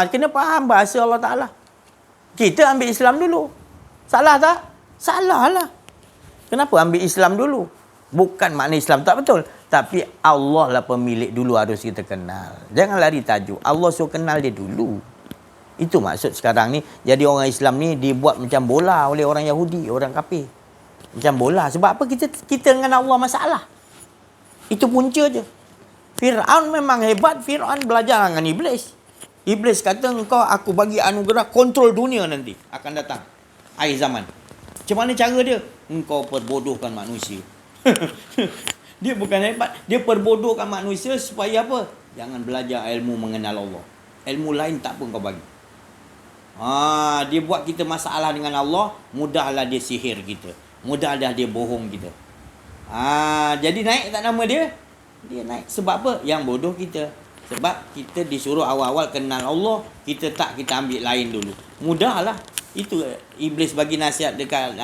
A: Kena faham bahasa Allah Ta'ala. Kita ambil Islam dulu. Salah tak? Salah lah. Kenapa ambil Islam dulu? Bukan makna Islam tak betul. Tapi Allah lah pemilik dulu, harus kita kenal. Jangan lari tajuk. Allah suruh kenal dia dulu. Itu maksud sekarang ni. Jadi orang Islam ni dibuat macam bola oleh orang Yahudi, orang kafir. Macam bola. Sebab apa? Kita dengan Allah masalah. Itu punca je. Fir'aun memang hebat. Fir'aun belajar dengan Iblis. Iblis kata, aku bagi anugerah kontrol dunia nanti. Akan datang. Akhir zaman. Macam mana cara dia? Engkau perbodohkan manusia. Dia bukan hebat. Dia perbodohkan manusia supaya apa? Jangan belajar ilmu mengenal Allah. Ilmu lain tak pun kau bagi. Dia buat kita masalah dengan Allah, mudahlah dia sihir kita. Mudahlah dia bohong kita. Jadi naik tak nama dia? Dia naik sebab apa? Yang bodoh kita. Sebab kita disuruh awal-awal kenal Allah, kita ambil lain dulu. Mudahlah. Itu iblis bagi nasihat dekat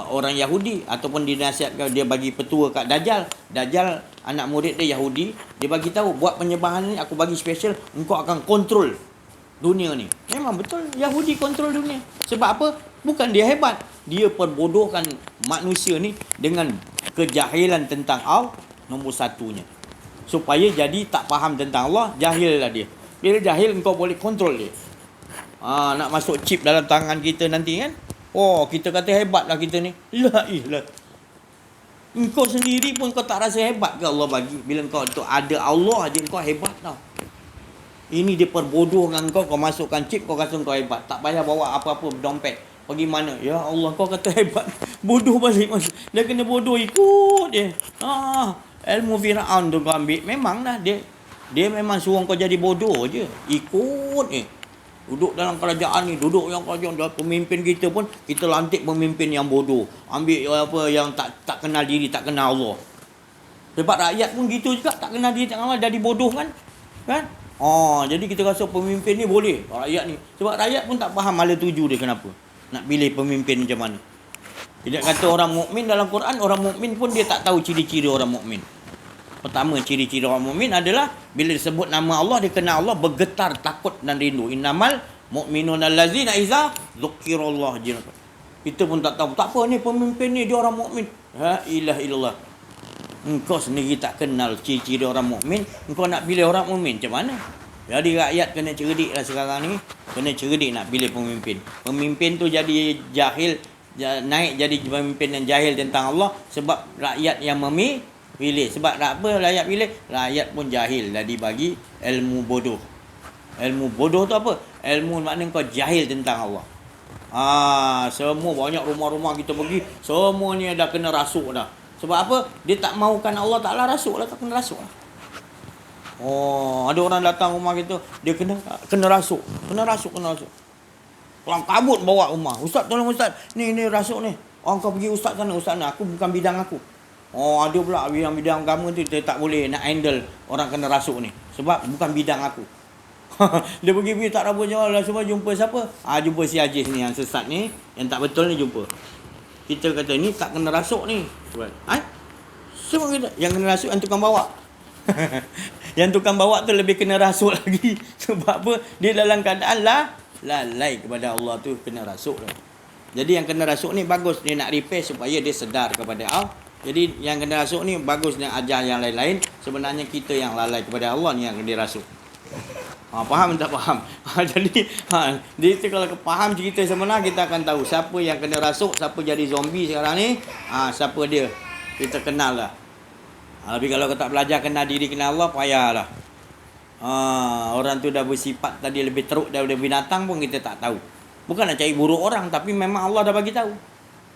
A: orang Yahudi, ataupun dinasihatkan, dia bagi petua kat Dajjal. Dajjal anak murid dia Yahudi, dia bagi tahu, buat penyembahan ni aku bagi special, engkau akan kontrol dunia ni. Memang betul Yahudi kontrol dunia. Sebab apa? Bukan dia hebat, dia perbodohkan manusia ni dengan kejahilan tentang Allah nombor satunya. Supaya jadi tak faham tentang Allah, jahil lah dia. Bila jahil, engkau boleh kontrol dia. Nak masuk chip dalam tangan kita nanti kan. Kita kata hebat lah kita ni. La ilah. Engkau sendiri pun kau tak rasa hebat ke Allah bagi. Bila kau tu ada Allah aja, kau hebat tau. Ini dia perbodohkan kau masukkan chip, kau rasa kau hebat. Tak payah bawa apa-apa dompet. Pergi mana? Ya Allah, kau kata hebat. Bodoh balik. Dia kena bodoh, ikut dia. Ilmu Fir'aun tu kau ambil. Memang lah dia memang suruh kau jadi bodoh je. Ikut je. Duduk dalam kerajaan ni, duduk yang kerajaan, pemimpin kita pun, kita lantik pemimpin yang bodoh. Ambil apa yang tak kenal diri, tak kenal Allah. Sebab rakyat pun gitu juga, tak kenal diri, tak kenal Allah, jadi bodoh kan? Jadi kita rasa pemimpin ni boleh, rakyat ni. Sebab rakyat pun tak faham mala tuju dia kenapa nak pilih pemimpin macam mana. Tidak kata orang mukmin dalam Quran, orang mukmin pun dia tak tahu ciri-ciri orang mukmin. Pertama, ciri-ciri orang mukmin adalah bila disebut nama Allah, dia kenal Allah, bergetar takut dan rindu. Innamal mu'minuna allazina iza dzukirallah. Kita pun tak tahu. Tak apa ni pemimpin ni, dia orang mukmin. La ilaha illallah. Engkau sendiri tak kenal ciri-ciri orang mukmin, engkau nak pilih orang mukmin macam mana? Jadi rakyat kena cerdik lah sekarang ni. Kena cerdik nak pilih pemimpin. Pemimpin tu jadi jahil, naik jadi pemimpin yang jahil tentang Allah sebab rakyat yang pilih. Sebab apa rakyat pilih? Rakyat pun jahil, jadi bagi ilmu bodoh. Ilmu bodoh tu apa? Ilmu makna kau jahil tentang Allah. Semua banyak rumah-rumah kita pergi, semuanya dah kena rasuk dah. Sebab apa? Dia tak mahukan Allah Ta'ala rasuk lah, tak kena rasuk lah. Ada orang datang rumah kita, dia kena rasuk. Kena rasuk. Orang kabut bawa rumah. Ustaz, tolong Ustaz. Ni rasuk ni. Kau pergi Ustaz sana. Aku bukan bidang aku. Ada pula yang bidang agama tu dia tak boleh nak handle orang kena rasuk ni. Sebab bukan bidang aku. Dia pergi tak apa jawab lah. Sebab jumpa siapa? Jumpa si Ajis ni yang sesat ni, yang tak betul ni jumpa. Kita kata ni tak kena rasuk ni. Semua kita yang kena rasuk yang tukang bawa. Yang tukang bawa tu lebih kena rasuk lagi. Sebab apa? Dia dalam keadaan lalai kepada Allah tu, kena rasuk lah. Jadi yang kena rasuk ni bagus, dia nak repair supaya dia sedar kepada Allah. Jadi yang kena rasuk ni bagus dia ajar yang lain-lain. Sebenarnya kita yang lalai kepada Allah ni yang kena rasuk. Faham tak faham? Jadi kalau faham cerita sebenar, kita akan tahu siapa yang kena rasuk, siapa jadi zombie sekarang ni, siapa dia. Kita kenal lah. Tapi kalau kita tak belajar kenal diri, kenal Allah, payahlah. Orang tu dah bersifat tadi lebih teruk daripada binatang pun kita tak tahu. Bukan nak cari buruk orang, tapi memang Allah dah bagi tahu.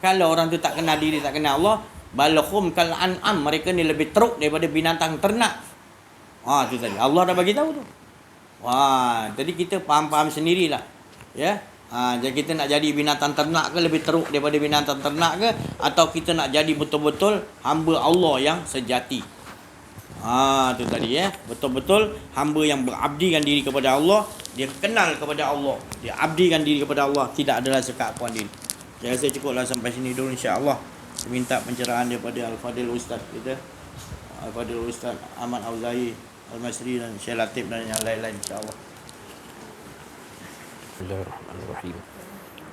A: Kalau orang tu tak kenal diri, tak kenal Allah, balahum kal an'am, mereka ni lebih teruk daripada binatang ternak. Tu tadi Allah dah bagi tahu tu. Jadi kita faham-faham sendirilah. Ya. Jadi kita nak jadi binatang ternak ke lebih teruk daripada binatang ternak ke, atau kita nak jadi betul-betul hamba Allah yang sejati. Tu tadi ya. Betul-betul hamba yang berabdikan diri kepada Allah, dia kenal kepada Allah, dia abdikan diri kepada Allah, tidak ada rasa keakuan diri. Saya rasa cukuplah sampai sini dulu insya-Allah. Minta pencerahan daripada Al-Fadil Ustaz kita, Al-Fadil Ustaz Ahmad Auza'i Al-Masri dan Syekh Latif dan yang lain-lain insya-Allah.
B: Bismillahirrahmanirrahim.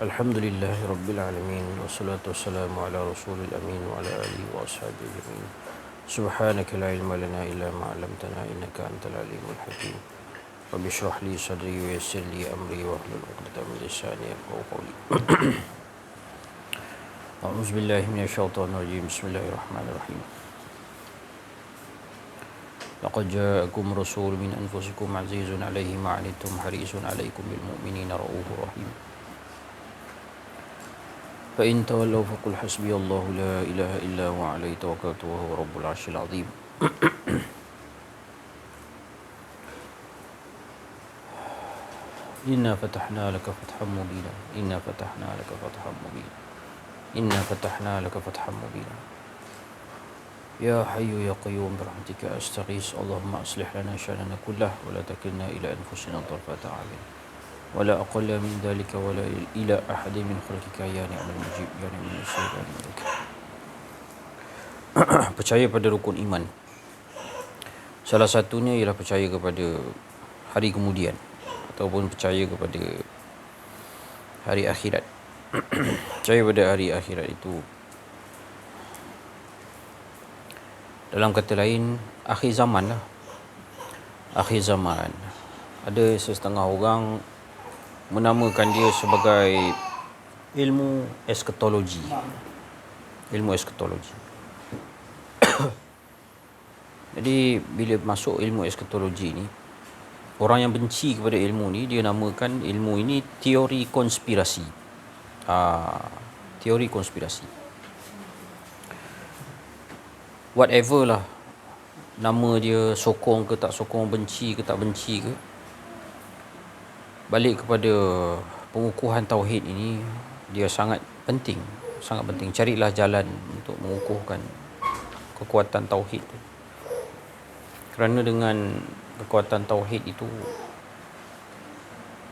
B: Alhamdulillahi rabbil alamin, wassalatu wassalamu ala rasulil amin wa ala alihi wa ashabihi ajmain. Subhanaka la ilma lana illa ma 'allamtana innaka antal alimul hakim. Rabbi shrah li sadri wa yassir li amri wa hlul 'uqdatam min lisani yafqahu qawli. A'udzu billahi minasyaitonir rajim. Bismillahirrahmanirrahim. Laqad ja'akum rasulun min anfusikum 'azizun 'alaihi ma 'anittum harisun 'alaikum bil mu'minina ra'ufur rahim. Fa in tawallaw faqul hasbiyallahu la ilaha illa huwa 'alaihi tawakkaltu wa huwa rabbul 'arsyil 'azim. Inna fatahna laka fatham mubina. Inna fatahna laka fatham mubina. Inna fatahna laka fatham mubina. Ya Hayyu Ya Qayyum birahmatika astaghis. Allahumma aslih lana sya'nana kullah wa la takilna ila anfusina tarfata 'ain. Wa la aqalla min dhalika wa la ila ahadin min khalqika ya ni'mal mujib ya ni'mal syaitanir rajim. Percaya pada rukun iman. Salah satunya ialah percaya kepada hari kemudian ataupun percaya kepada hari akhirat. Percaya pada hari akhirat itu, dalam kata lain, akhir zaman lah. Akhir zaman. Ada setengah orang menamakan dia sebagai ilmu eskatologi. Ilmu eskatologi. Jadi bila masuk ilmu eskatologi ni, orang yang benci kepada ilmu ni, dia namakan ilmu ini teori konspirasi. Teori konspirasi. Whatever lah nama dia, sokong ke tak sokong, benci ke tak benci ke, balik kepada pengukuhan tauhid ini, dia sangat penting. Sangat penting. Carilah jalan untuk mengukuhkan kekuatan tauhid tu. Kerana dengan kekuatan tauhid itu,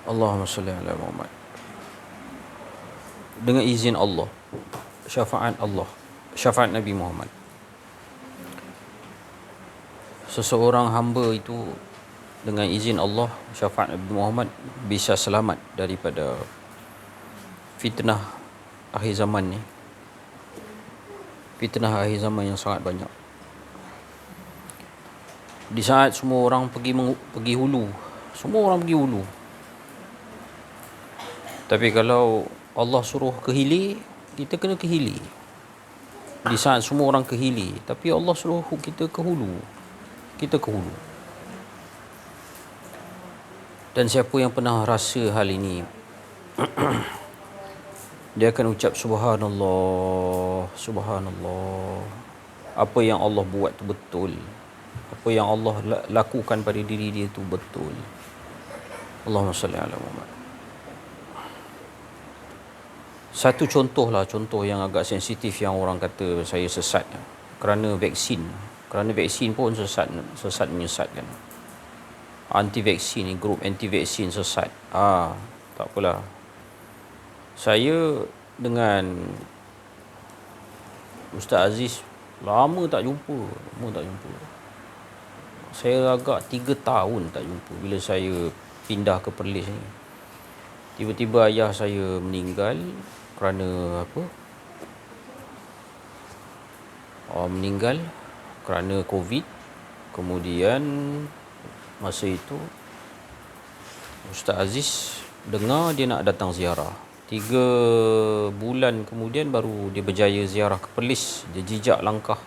B: Allahumma salli ala Muhammad, dengan izin Allah, syafaat Allah, syafaat Nabi Muhammad, seseorang hamba itu dengan izin Allah, syafaat Nabi Muhammad, bisa selamat daripada fitnah akhir zaman ni. Fitnah akhir zaman yang sangat banyak. Di saat semua orang pergi hulu, semua orang pergi hulu. Tapi kalau Allah suruh ke hilir, kita kena ke hilir. Di saat semua orang ke hilir, tapi Allah suruh kita ke hulu, kita ke hulu. Dan siapa yang pernah rasa hal ini, dia akan ucap subhanallah, subhanallah. Apa yang Allah buat tu betul. Apa yang Allah lakukan pada diri dia tu betul. Allahumma salli ala Muhammad. Satu contoh yang agak sensitif yang orang kata saya sesat kerana vaksin. Kerana vaksin pun sesat menyesatkan. Anti vaksin ni, grup anti vaksin sesat. Tak apalah. Saya dengan Ustaz Aziz lama tak jumpa. Saya agak 3 tahun tak jumpa bila saya pindah ke Perlis ni. Tiba-tiba ayah saya meninggal kerana apa? Meninggal kerana COVID. Kemudian masa itu Ustaz Aziz dengar dia nak datang ziarah. 3 bulan kemudian baru dia berjaya ziarah ke Perlis. Dia jejak langkah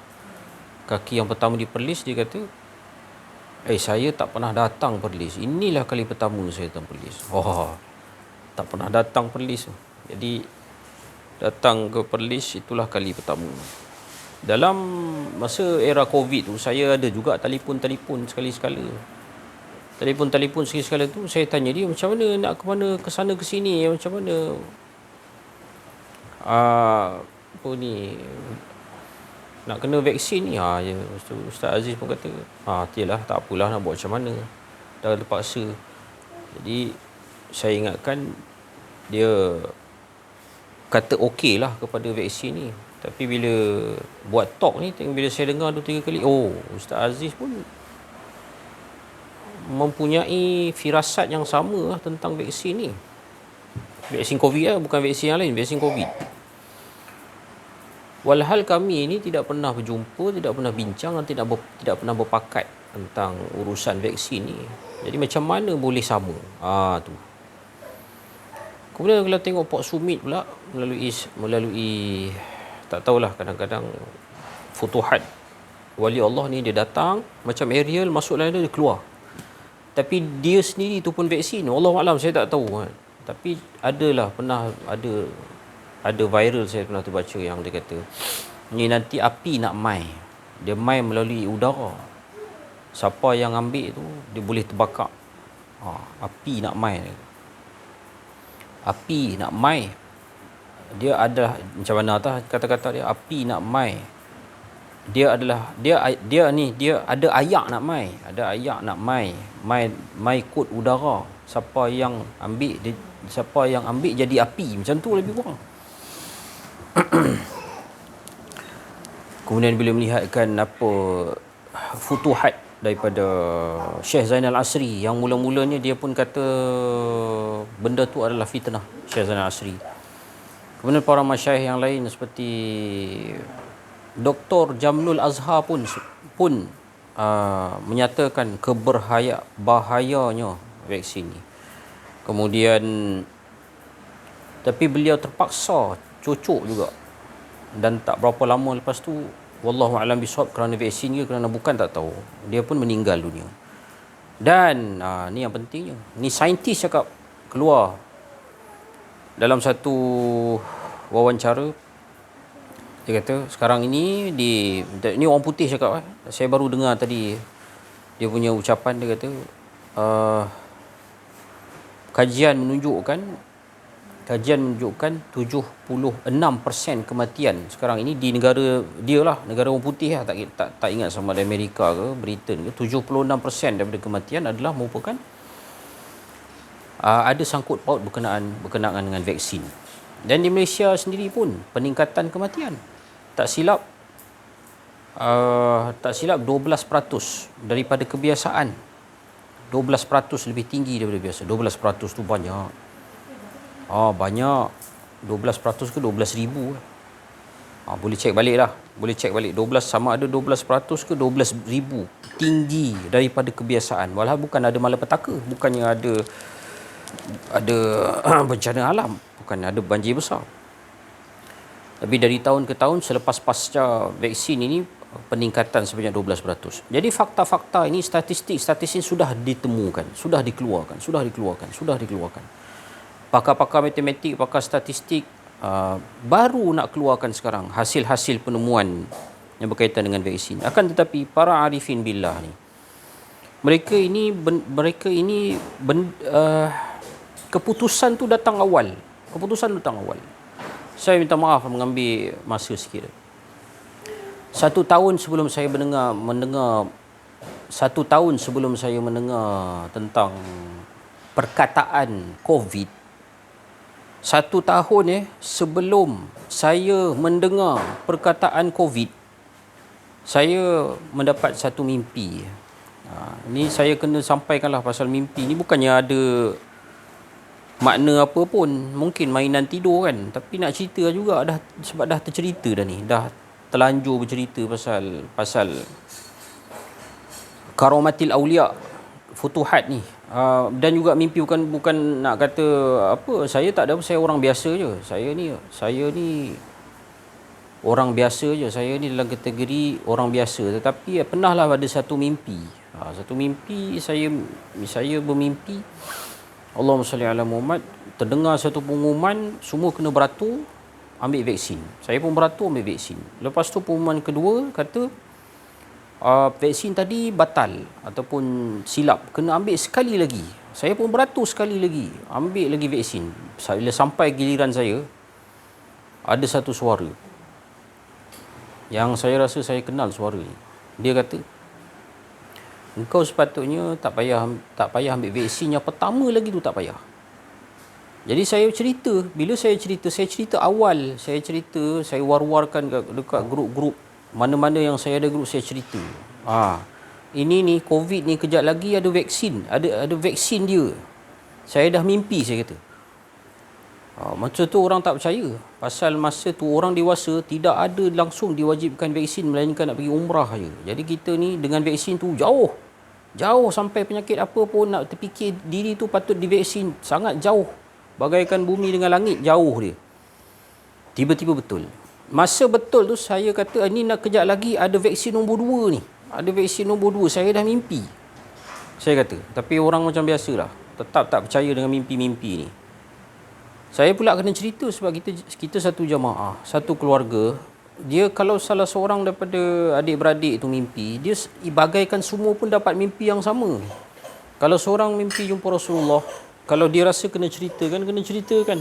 B: kaki yang pertama di Perlis. Dia kata, saya tak pernah datang Perlis. Inilah kali pertama saya datang Perlis. Tak pernah datang Perlis. Jadi datang ke Perlis itulah kali pertama. Dalam masa era COVID tu, saya ada juga telefon sekali-sekala. Telefon sekali-sekala tu saya tanya dia macam mana nak ke mana, ke sana ke sini, macam mana nak kena vaksin ni. Ustaz Aziz pun kata, tiyalah, tak apalah, nak buat macam mana, dah terpaksa. Jadi saya ingatkan dia kata okey lah kepada vaksin ni. Tapi bila buat talk ni, bila saya dengar 2-3 kali, Ustaz Aziz pun mempunyai firasat yang sama lah tentang vaksin ni. Vaksin COVID lah, bukan vaksin yang lain, vaksin COVID. Walhal kami ni tidak pernah berjumpa, tidak pernah bincang dan tidak pernah berpakat tentang urusan vaksin ni. Jadi macam mana boleh sama? Tu. Kemudian kalau tengok Pak Sumit pula melalui tak tahulah, kadang-kadang futuhat wali Allah ni, dia datang macam Ariel, masuk dalam dia keluar. Tapi dia sendiri tu pun vaksin. Wallahualam, saya tak tahu kan. Tapi pernah ada viral, saya pernah terbaca yang dia kata ni nanti api nak mai. Dia mai melalui udara. Siapa yang ambil tu dia boleh terbakar. Api nak mai. Api nak mai. Dia ada macam mana tah kata-kata dia, api nak mai. Dia adalah dia ni dia ada ayak nak mai, ada ayak nak mai, mai kod udara. Siapa yang ambil jadi api, macam tu lebih kurang. Kemudian bila melihatkan apa futuhat daripada Syekh Zainal Asri, yang mula-mulanya dia pun kata benda tu adalah fitnah, Syekh Zainal Asri. Kemudian para masyayikh yang lain seperti Dr. Jamlul Azhar pun menyatakan bahayanya vaksin ni. Kemudian tapi beliau terpaksa cucuk juga, dan tak berapa lama lepas tu, wallahu alam bisawab, kerana vaksin ke kerana bukan tak tahu, dia pun meninggal dunia. Dan ni yang pentingnya, ni saintis cakap, keluar dalam satu wawancara, dia kata sekarang ini ni orang putih cakap, saya baru dengar tadi dia punya ucapan. Dia kata kajian menunjukkan 76% kematian sekarang ini di negara dia lah, negara orang putih lah, tak ingat sama ada Amerika ke Britain ke, 76% daripada kematian adalah merupakan ada sangkut paut berkenaan dengan vaksin. Dan di Malaysia sendiri pun peningkatan kematian tak silap 12% daripada kebiasaan. 12% lebih tinggi daripada biasa. 12% tu banyak. Banyak. 12% ke 12,000. Boleh cek balik lah. 12 sama ada 12% ke 12,000. Tinggi daripada kebiasaan. Walau bukan ada malapetaka, bukannya ada bencana alam, bukan ada banjir besar. Tapi dari tahun ke tahun selepas pasca vaksin ini, peningkatan sebanyak 12%. Jadi fakta-fakta ini, statistik sudah ditemukan, sudah dikeluarkan. Pakar-pakar matematik, pakar statistik baru nak keluarkan sekarang hasil-hasil penemuan yang berkaitan dengan vaksin. Akan tetapi para arifin billah ni, mereka ini keputusan tu datang awal. Saya minta maaf mengambil masa sikit. 1 tahun sebelum saya mendengar tentang perkataan COVID, 1 tahun sebelum saya mendengar perkataan COVID, saya mendapat satu mimpi. Ni saya kena sampaikanlah pasal mimpi ni, bukannya ada makna apa pun, mungkin mainan tidur kan, tapi nak cerita juga sebab dah tercerita dah ni, dah terlanjur bercerita pasal karamatil awliya, futuhat ni. Dan juga mimpi bukan nak kata apa, saya tak ada apa, saya orang biasa je. Saya ni orang biasa je. Saya ni dalam kategori orang biasa, tetapi pernahlah ada satu mimpi. Saya bermimpi, Allahumma salli ala Muhammad, terdengar satu pengumuman semua kena beratur ambil vaksin. Saya pun beratur ambil vaksin. Lepas tu pengumuman kedua kata vaksin tadi batal ataupun silap, kena ambil sekali lagi. Saya pun beratur sekali lagi, ambil lagi vaksin. Bila sampai giliran saya, ada satu suara yang saya rasa saya kenal suara ni. Dia kata, engkau sepatutnya tak payah ambil vaksin yang pertama lagi tu, tak payah. Jadi saya cerita, bila saya cerita awal, saya war-warkan dekat grup-grup, mana-mana yang saya ada grup, saya cerita. Ini ni COVID ni kejap lagi ada vaksin, ada vaksin dia. Saya dah mimpi, saya kata. Masa tu orang tak percaya. Pasal masa tu orang dewasa tidak ada langsung diwajibkan vaksin, melainkan nak pergi umrah saja. Jadi kita ni dengan vaksin tu jauh sampai penyakit apa pun nak terfikir diri tu patut divaksin, sangat jauh. Bagaikan bumi dengan langit, jauh dia. Tiba-tiba betul. Masa betul tu saya kata, ni nak kejap lagi ada vaksin nombor 2 ni. Ada vaksin nombor 2, saya dah mimpi. Saya kata, tapi orang macam biasalah, tetap tak percaya dengan mimpi-mimpi ni. Saya pula kena cerita sebab kita satu jamaah, satu keluarga. Dia kalau salah seorang daripada adik-beradik tu mimpi, dia bagaikan semua pun dapat mimpi yang sama. Kalau seorang mimpi jumpa Rasulullah, kalau dia rasa kena ceritakan,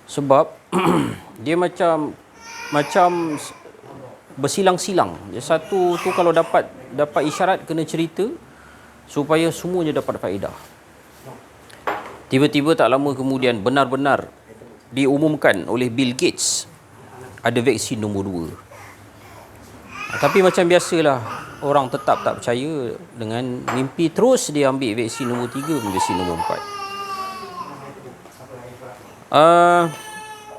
B: sebab dia macam bersilang-silang. Satu tu kalau dapat isyarat kena cerita supaya semuanya dapat faedah. Tiba-tiba tak lama kemudian benar-benar diumumkan oleh Bill Gates ada vaksin nombor 2. Tapi macam biasalah, orang tetap tak percaya dengan mimpi, terus dia ambil vaksin nombor 3, vaksin nombor 4.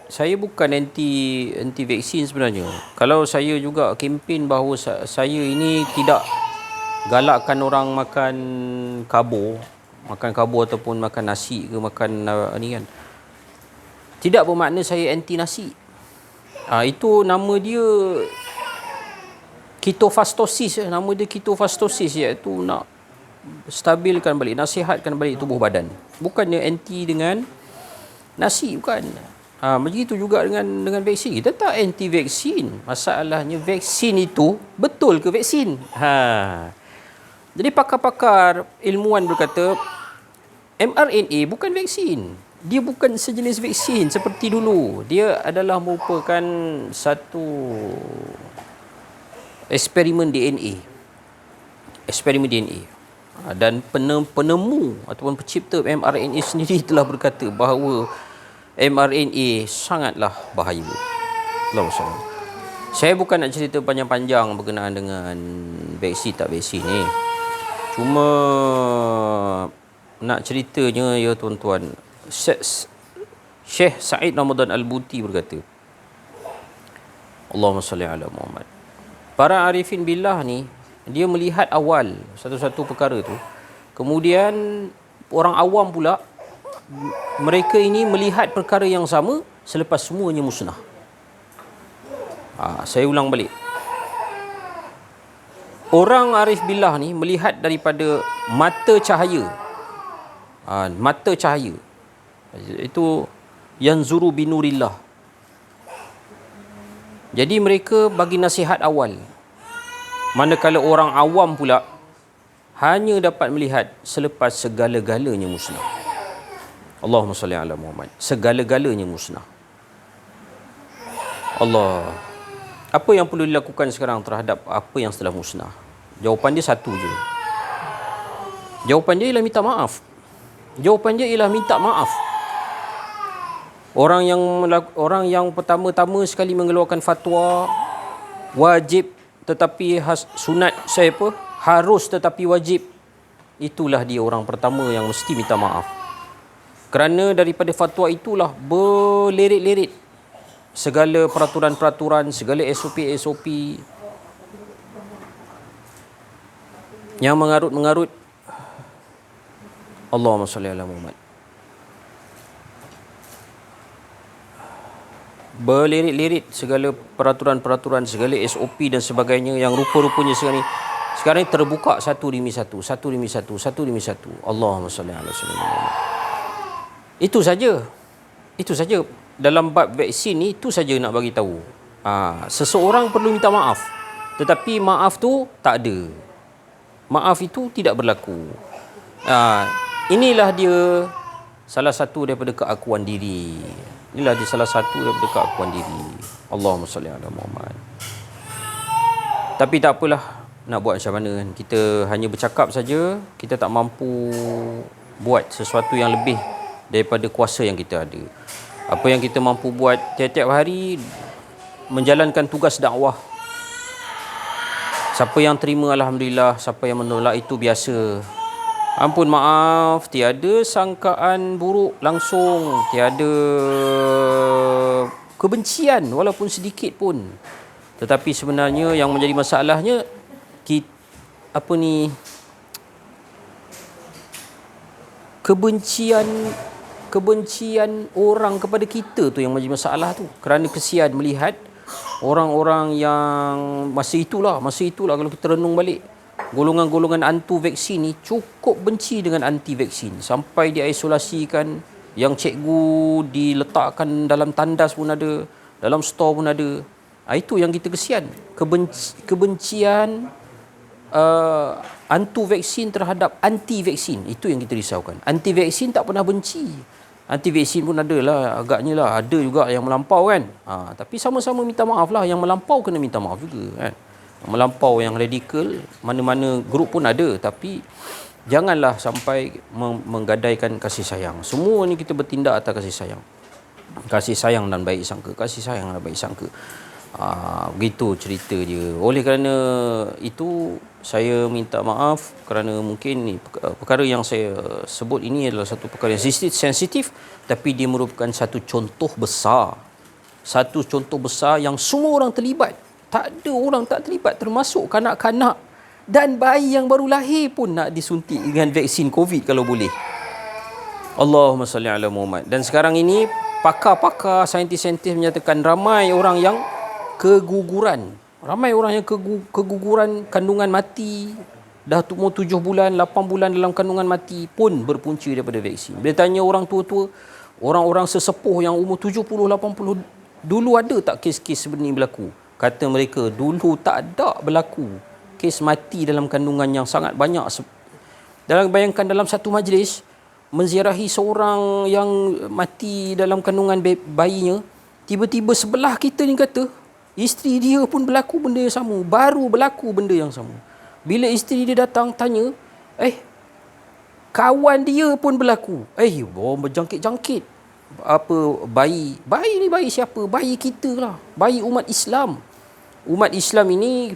B: Saya bukan anti vaksin sebenarnya. Kalau saya juga kempen bahawa saya ini tidak galakkan orang makan karbo ataupun makan nasi ke makan ni kan. Tidak bermakna saya anti nasi. Itu nama dia ketofastosis, iaitu nak stabilkan balik, nasihatkan balik tubuh badan. Bukannya anti dengan nasi, bukan. Begitu juga dengan vaksin. Kita tak anti vaksin. Masalahnya vaksin itu betul ke vaksin? Jadi pakar-pakar ilmuwan berkata mRNA bukan vaksin. Dia bukan sejenis vaksin seperti dulu. Dia adalah merupakan satu eksperimen DNA. Dan penemu ataupun pencipta mRNA sendiri telah berkata bahawa mRNA sangatlah bahaya. Allahumma. Saya bukan nak cerita panjang-panjang berkenaan dengan vaksin tak vaksin ni. Cuma nak ceritanya ya tuan-tuan, Syekh Sa'id Ramadan Al-Buti berkata, Allahumma salli ala Muhammad. Para arifin billah ni, dia melihat awal satu-satu perkara tu. Kemudian orang awam pula, mereka ini melihat perkara yang sama selepas semuanya musnah. Saya ulang balik. Orang arif billah ni melihat daripada mata cahaya. Mata cahaya. Itu yanzuru binurillah. Jadi mereka bagi nasihat awal. Manakala orang awam pula hanya dapat melihat selepas segala-galanya musnah. Allahumma salli ala Muhammad. Segala-galanya musnah. Allah. Apa yang perlu dilakukan sekarang terhadap apa yang setelah musnah? Jawapan dia satu je. Jawapan dia ialah minta maaf. Orang yang pertama-tama sekali mengeluarkan fatwa wajib tetapi sunat, harus tetapi wajib, itulah dia orang pertama yang mesti minta maaf. Kerana daripada fatwa itulah berlerit-lerit segala peraturan-peraturan, segala SOP yang mengarut-mengarut. Allahumma salli ala Muhammad. Berlirit-lirit segala peraturan-peraturan, segala SOP dan sebagainya yang rupa-rupanya sekarang terbuka satu demi satu. Allahumma salli ala Muhammad. Itu saja. Dalam bab vaksin ni, itu saja nak bagi tahu. Seseorang perlu minta maaf, tetapi maaf tu tak ada. Maaf itu tidak berlaku. Inilah dia salah satu daripada keakuan diri. Allahumma salli ala Muhammad. Tapi tak apalah, nak buat macam mana kan? Kita hanya bercakap saja, kita tak mampu buat sesuatu yang lebih daripada kuasa yang kita ada. Apa yang kita mampu buat tiap-tiap hari, menjalankan tugas dakwah. Siapa yang terima alhamdulillah, siapa yang menolak itu biasa. Ampun maaf, tiada sangkaan buruk langsung, tiada kebencian walaupun sedikit pun. Tetapi sebenarnya yang menjadi masalahnya kebencian orang kepada kita tu yang menjadi masalah tu. Kerana kesian melihat orang-orang yang masa itulah kalau kita renung balik, golongan-golongan anti vaksin ni cukup benci dengan anti vaksin sampai diisolasikan, yang cikgu diletakkan dalam tandas pun ada, dalam store pun ada. Itu yang kita kesian, kebencian anti vaksin terhadap anti vaksin. Itu yang kita risaukan. Anti vaksin tak pernah benci. Anti vaksin pun ada lah, agaknya lah, ada juga yang melampau kan. Tapi sama-sama minta maaf lah, yang melampau kena minta maaf juga kan. Yang melampau, yang radikal, mana-mana grup pun ada, tapi janganlah sampai menggadaikan kasih sayang. Semua ni kita bertindak atas kasih sayang. Kasih sayang dan baik sangka. Kasih sayang dan baik sangka. Begitu cerita dia. Oleh kerana itu, saya minta maaf kerana mungkin ni perkara yang saya sebut ini adalah satu perkara yang sensitif, tapi dia merupakan satu contoh besar. Satu contoh besar yang semua orang terlibat. Tak ada orang tak terlibat, termasuk kanak-kanak dan bayi yang baru lahir pun nak disuntik dengan vaksin COVID kalau boleh. Allahumma salli ala Muhammad. Dan sekarang ini pakar-pakar, saintis-saintis menyatakan ramai orang yang keguguran. Ramai orang yang keguguran, kandungan mati. Dah umur 7 bulan, 8 bulan dalam kandungan mati pun berpunca daripada vaksin. Bila tanya orang tua-tua, orang-orang sesepuh yang umur 70, 80, dulu ada tak kes-kes sebenarnya berlaku? Kata mereka, dulu tak ada berlaku kes mati dalam kandungan yang sangat banyak. Bayangkan dalam satu majlis, menziarahi seorang yang mati dalam kandungan bayinya, tiba-tiba sebelah kita ni kata, isteri dia pun berlaku benda yang sama. Baru berlaku benda yang sama. Bila isteri dia datang tanya, kawan dia pun berlaku. Orang berjangkit-jangkit. Apa bayi ni bayi siapa? Bayi kita lah. Bayi umat Islam. Umat Islam ini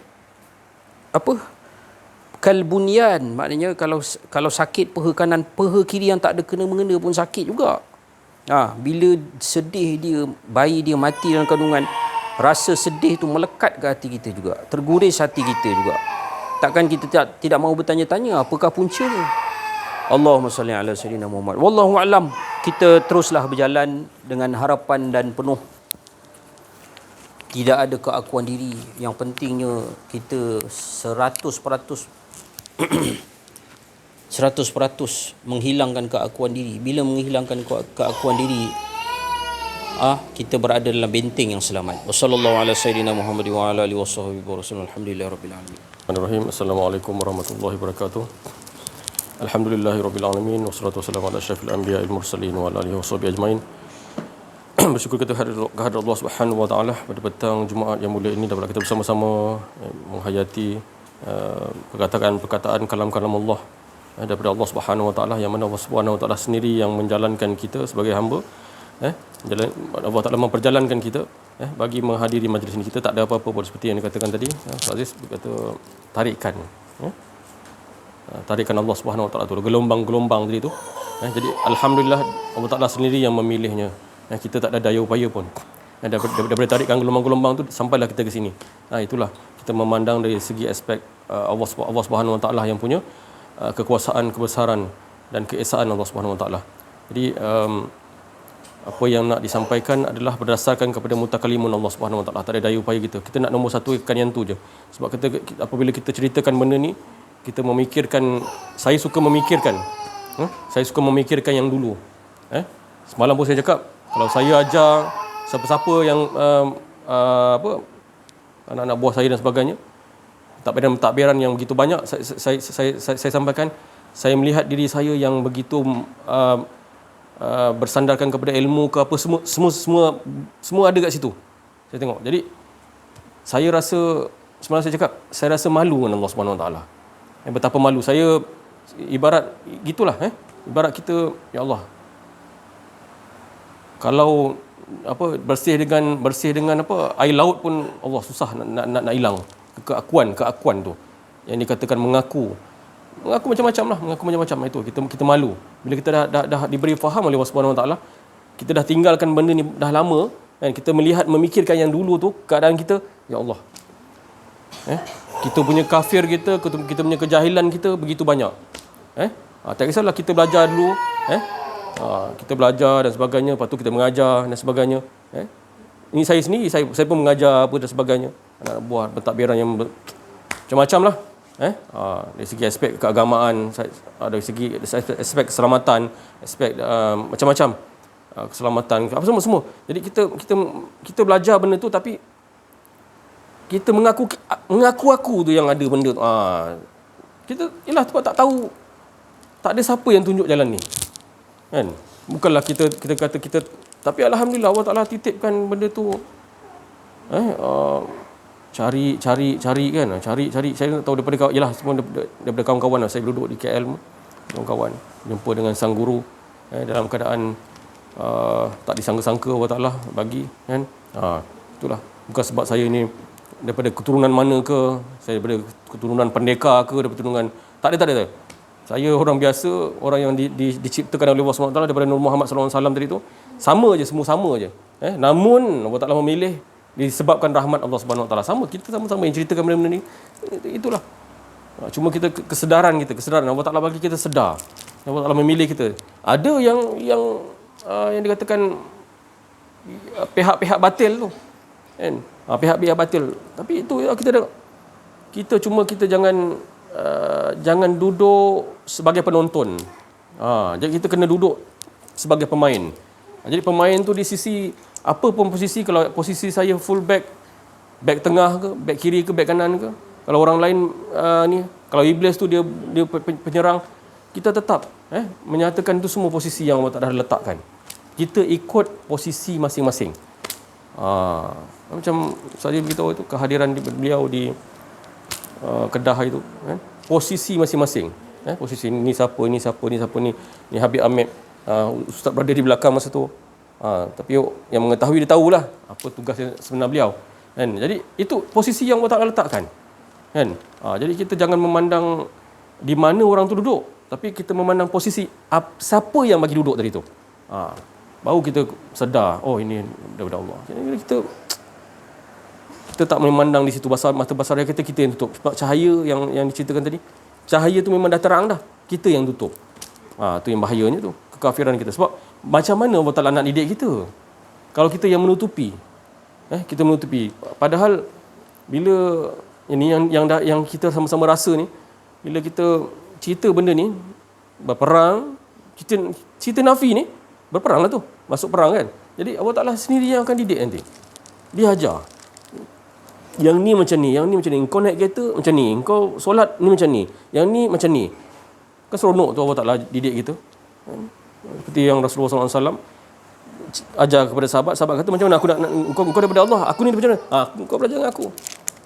B: kalbunyan, maknanya kalau sakit peha kanan, peha kiri yang tak ada kena-mengena pun sakit juga. Bila sedih dia, bayi dia mati dalam kandungan, rasa sedih tu melekat ke hati kita juga, terguris hati kita juga. Takkan kita tidak mahu bertanya-tanya apakah puncanya? Allahumma salli ala sayyidina Muhammad. Wallahu a'lam. Kita teruslah berjalan dengan harapan dan penuh tidak ada keakuan diri. Yang pentingnya kita 100% 100% menghilangkan keakuan diri. Bila menghilangkan keakuan diri, kita berada dalam benteng yang selamat. Wassallallahu ala sayyidina Muhammad wa ala alihi washabbihi wasallam. Alhamdulillahirabbil alamin.
C: Bismillahirrahmanirrahim. Assalamualaikum warahmatullahi wabarakatuh. Alhamdulillahirabbil alamin wassalatu wassalamu ala asyrafil anbiya'il mursalin wa ala alihi washabbihi ajmain. Bersyukur kita kehadirat Allah Subhanahu wa taala pada petang Jumaat yang mulia ini dapat kita bersama-sama menghayati perkataan kalam-kalam Allah daripada Allah Subhanahu wa taala, yang mana Allah Subhanahu wa taala sendiri yang menjalankan kita sebagai hamba. Allah Taala memperjalankan kita bagi menghadiri majlis ini. Kita tak ada apa-apa pun seperti yang dikatakan tadi. Aziz berkata tarikan. Tarikan Allah Subhanahu wa taala tu, gelombang-gelombang tadi tu. Jadi alhamdulillah Allah Taala sendiri yang memilihnya. Kita tak ada daya upaya pun. Daripada tarikan gelombang-gelombang tu sampailah kita ke sini. Itulah kita memandang dari segi aspek Allah Subhanahu wa taala yang punya kekuasaan, kebesaran dan keesaan Allah Subhanahu wa taala. Jadi apa yang nak disampaikan adalah berdasarkan kepada mutakalimun Allah Subhanahu wa taala. Tak ada daya upaya kita. Kita nak nombor satukan yang tu je. Sebab apabila kita ceritakan benda ni, kita memikirkan, saya suka memikirkan yang dulu. Semalam pun saya cakap, kalau saya ajar siapa-siapa yang anak-anak buah saya dan sebagainya, takbiran yang begitu banyak, saya sampaikan, saya melihat diri saya yang begitu bersandarkan kepada ilmu ke apa, semua ada kat situ. Saya tengok. Jadi saya rasa, semalam saya cakap, saya rasa malu dengan Allah Subhanahu wa taala. Betapa malu saya, ibarat gitulah, ibarat kita, ya Allah, kalau bersih dengan air laut pun Allah susah nak hilang keakuan tu yang dikatakan mengaku macam-macam itu. Kita malu bila kita dah diberi faham oleh Allah Subhanahu wa taala, kita dah tinggalkan benda ni dah lama, kan? Kita memikirkan yang dulu tu, keadaan kita, ya Allah, kita punya kafir kita punya kejahilan kita begitu banyak. Tak kisahlah kita belajar dulu, kita belajar dan sebagainya, lepas tu kita mengajar dan sebagainya. Ini saya sendiri, saya pun mengajar apa dan sebagainya. Anak buah pentadbiran yang macam-macam lah. Dari segi aspek keagamaan, dari segi aspek keselamatan, aspek macam-macam, keselamatan, apa semua. Jadi kita belajar benda tu, tapi kita mengaku tu yang ada benda tu. Kita ialah sebab tak tahu, tak ada siapa yang tunjuk jalan ni. Kan? Bukanlah kita kata kita, tapi alhamdulillah Allah Taala titipkan benda tu. Cari kan. Cari saya tak tahu daripada ialah semua daripada kawan-kawan lah. Saya duduk di KL, kawan-kawan jumpa dengan sang guru dalam keadaan tak disangka-sangka Allah Taala bagi kan. Itulah, bukan sebab saya ni daripada keturunan mana ke, saya daripada keturunan pendekar ke, daripada keturunan tak ada. Saya orang biasa, orang yang diciptakan oleh Allah SWT daripada Nur Muhammad SAW tadi tu, sama je, semua sama je. Namun Allah Taala memilih disebabkan rahmat Allah Subhanahu Wa Taala. Sama, kita sama-sama yang ceritakan benda-benda ni. Itulah. Cuma kita kesedaran Allah Taala bagi kita sedar. Allah Taala memilih kita. Ada yang dikatakan pihak-pihak batil tu. Kan? Pihak-pihak batil. Tapi itu kita cuma jangan duduk sebagai penonton. Jadi kita kena duduk sebagai pemain. Jadi pemain tu di sisi apa pun posisi, kalau posisi saya full back tengah ke, back kiri ke, back kanan ke. Kalau orang lain kalau iblis tu dia penyerang, kita tetap menyatakan itu semua posisi yang Allah Taala letakkan. Kita ikut posisi masing-masing. Macam saya beritahu itu kehadiran beliau di Kedah itu, posisi masing-masing. Posisi ni siapa ni Habib Ahmed, ustaz berada di belakang masa tu. Tapi yang mengetahui dia tahulah apa tugas sebenar beliau. Kan? Jadi itu posisi yang Allah Taala letakkan. Kan? Jadi kita jangan memandang di mana orang tu duduk, tapi kita memandang posisi siapa yang bagi duduk tadi tu. Baru kita sedar, oh ini daripada Allah. Jadi kita tak memandang di situ, mata basar kita yang tutup. Sebab cahaya yang diceritakan tadi, cahaya tu memang dah terang dah, kita yang tutup. Tu yang bahayanya tu, kekafiran kita. Sebab macam mana Allah Taala nak didik kita kalau kita yang menutupi? Kita menutupi. Padahal bila ini yang kita sama-sama rasa ni, bila kita cerita benda ni, berperang, cerita Nafi ni, berperang lah tu, masuk perang kan. Jadi Allah Taala sendiri yang akan didik nanti. Dia ajar. Yang ni macam ni, yang ni macam ni. Engkau naik kereta macam ni, engkau solat ni macam ni, yang ni macam ni. Kan seronok tu Allah Taala didik kita. Seperti yang Rasulullah SAW ajar kepada sahabat kata, macam mana aku nak engkau daripada Allah, aku ni macam mana? Kau belajar dengan aku.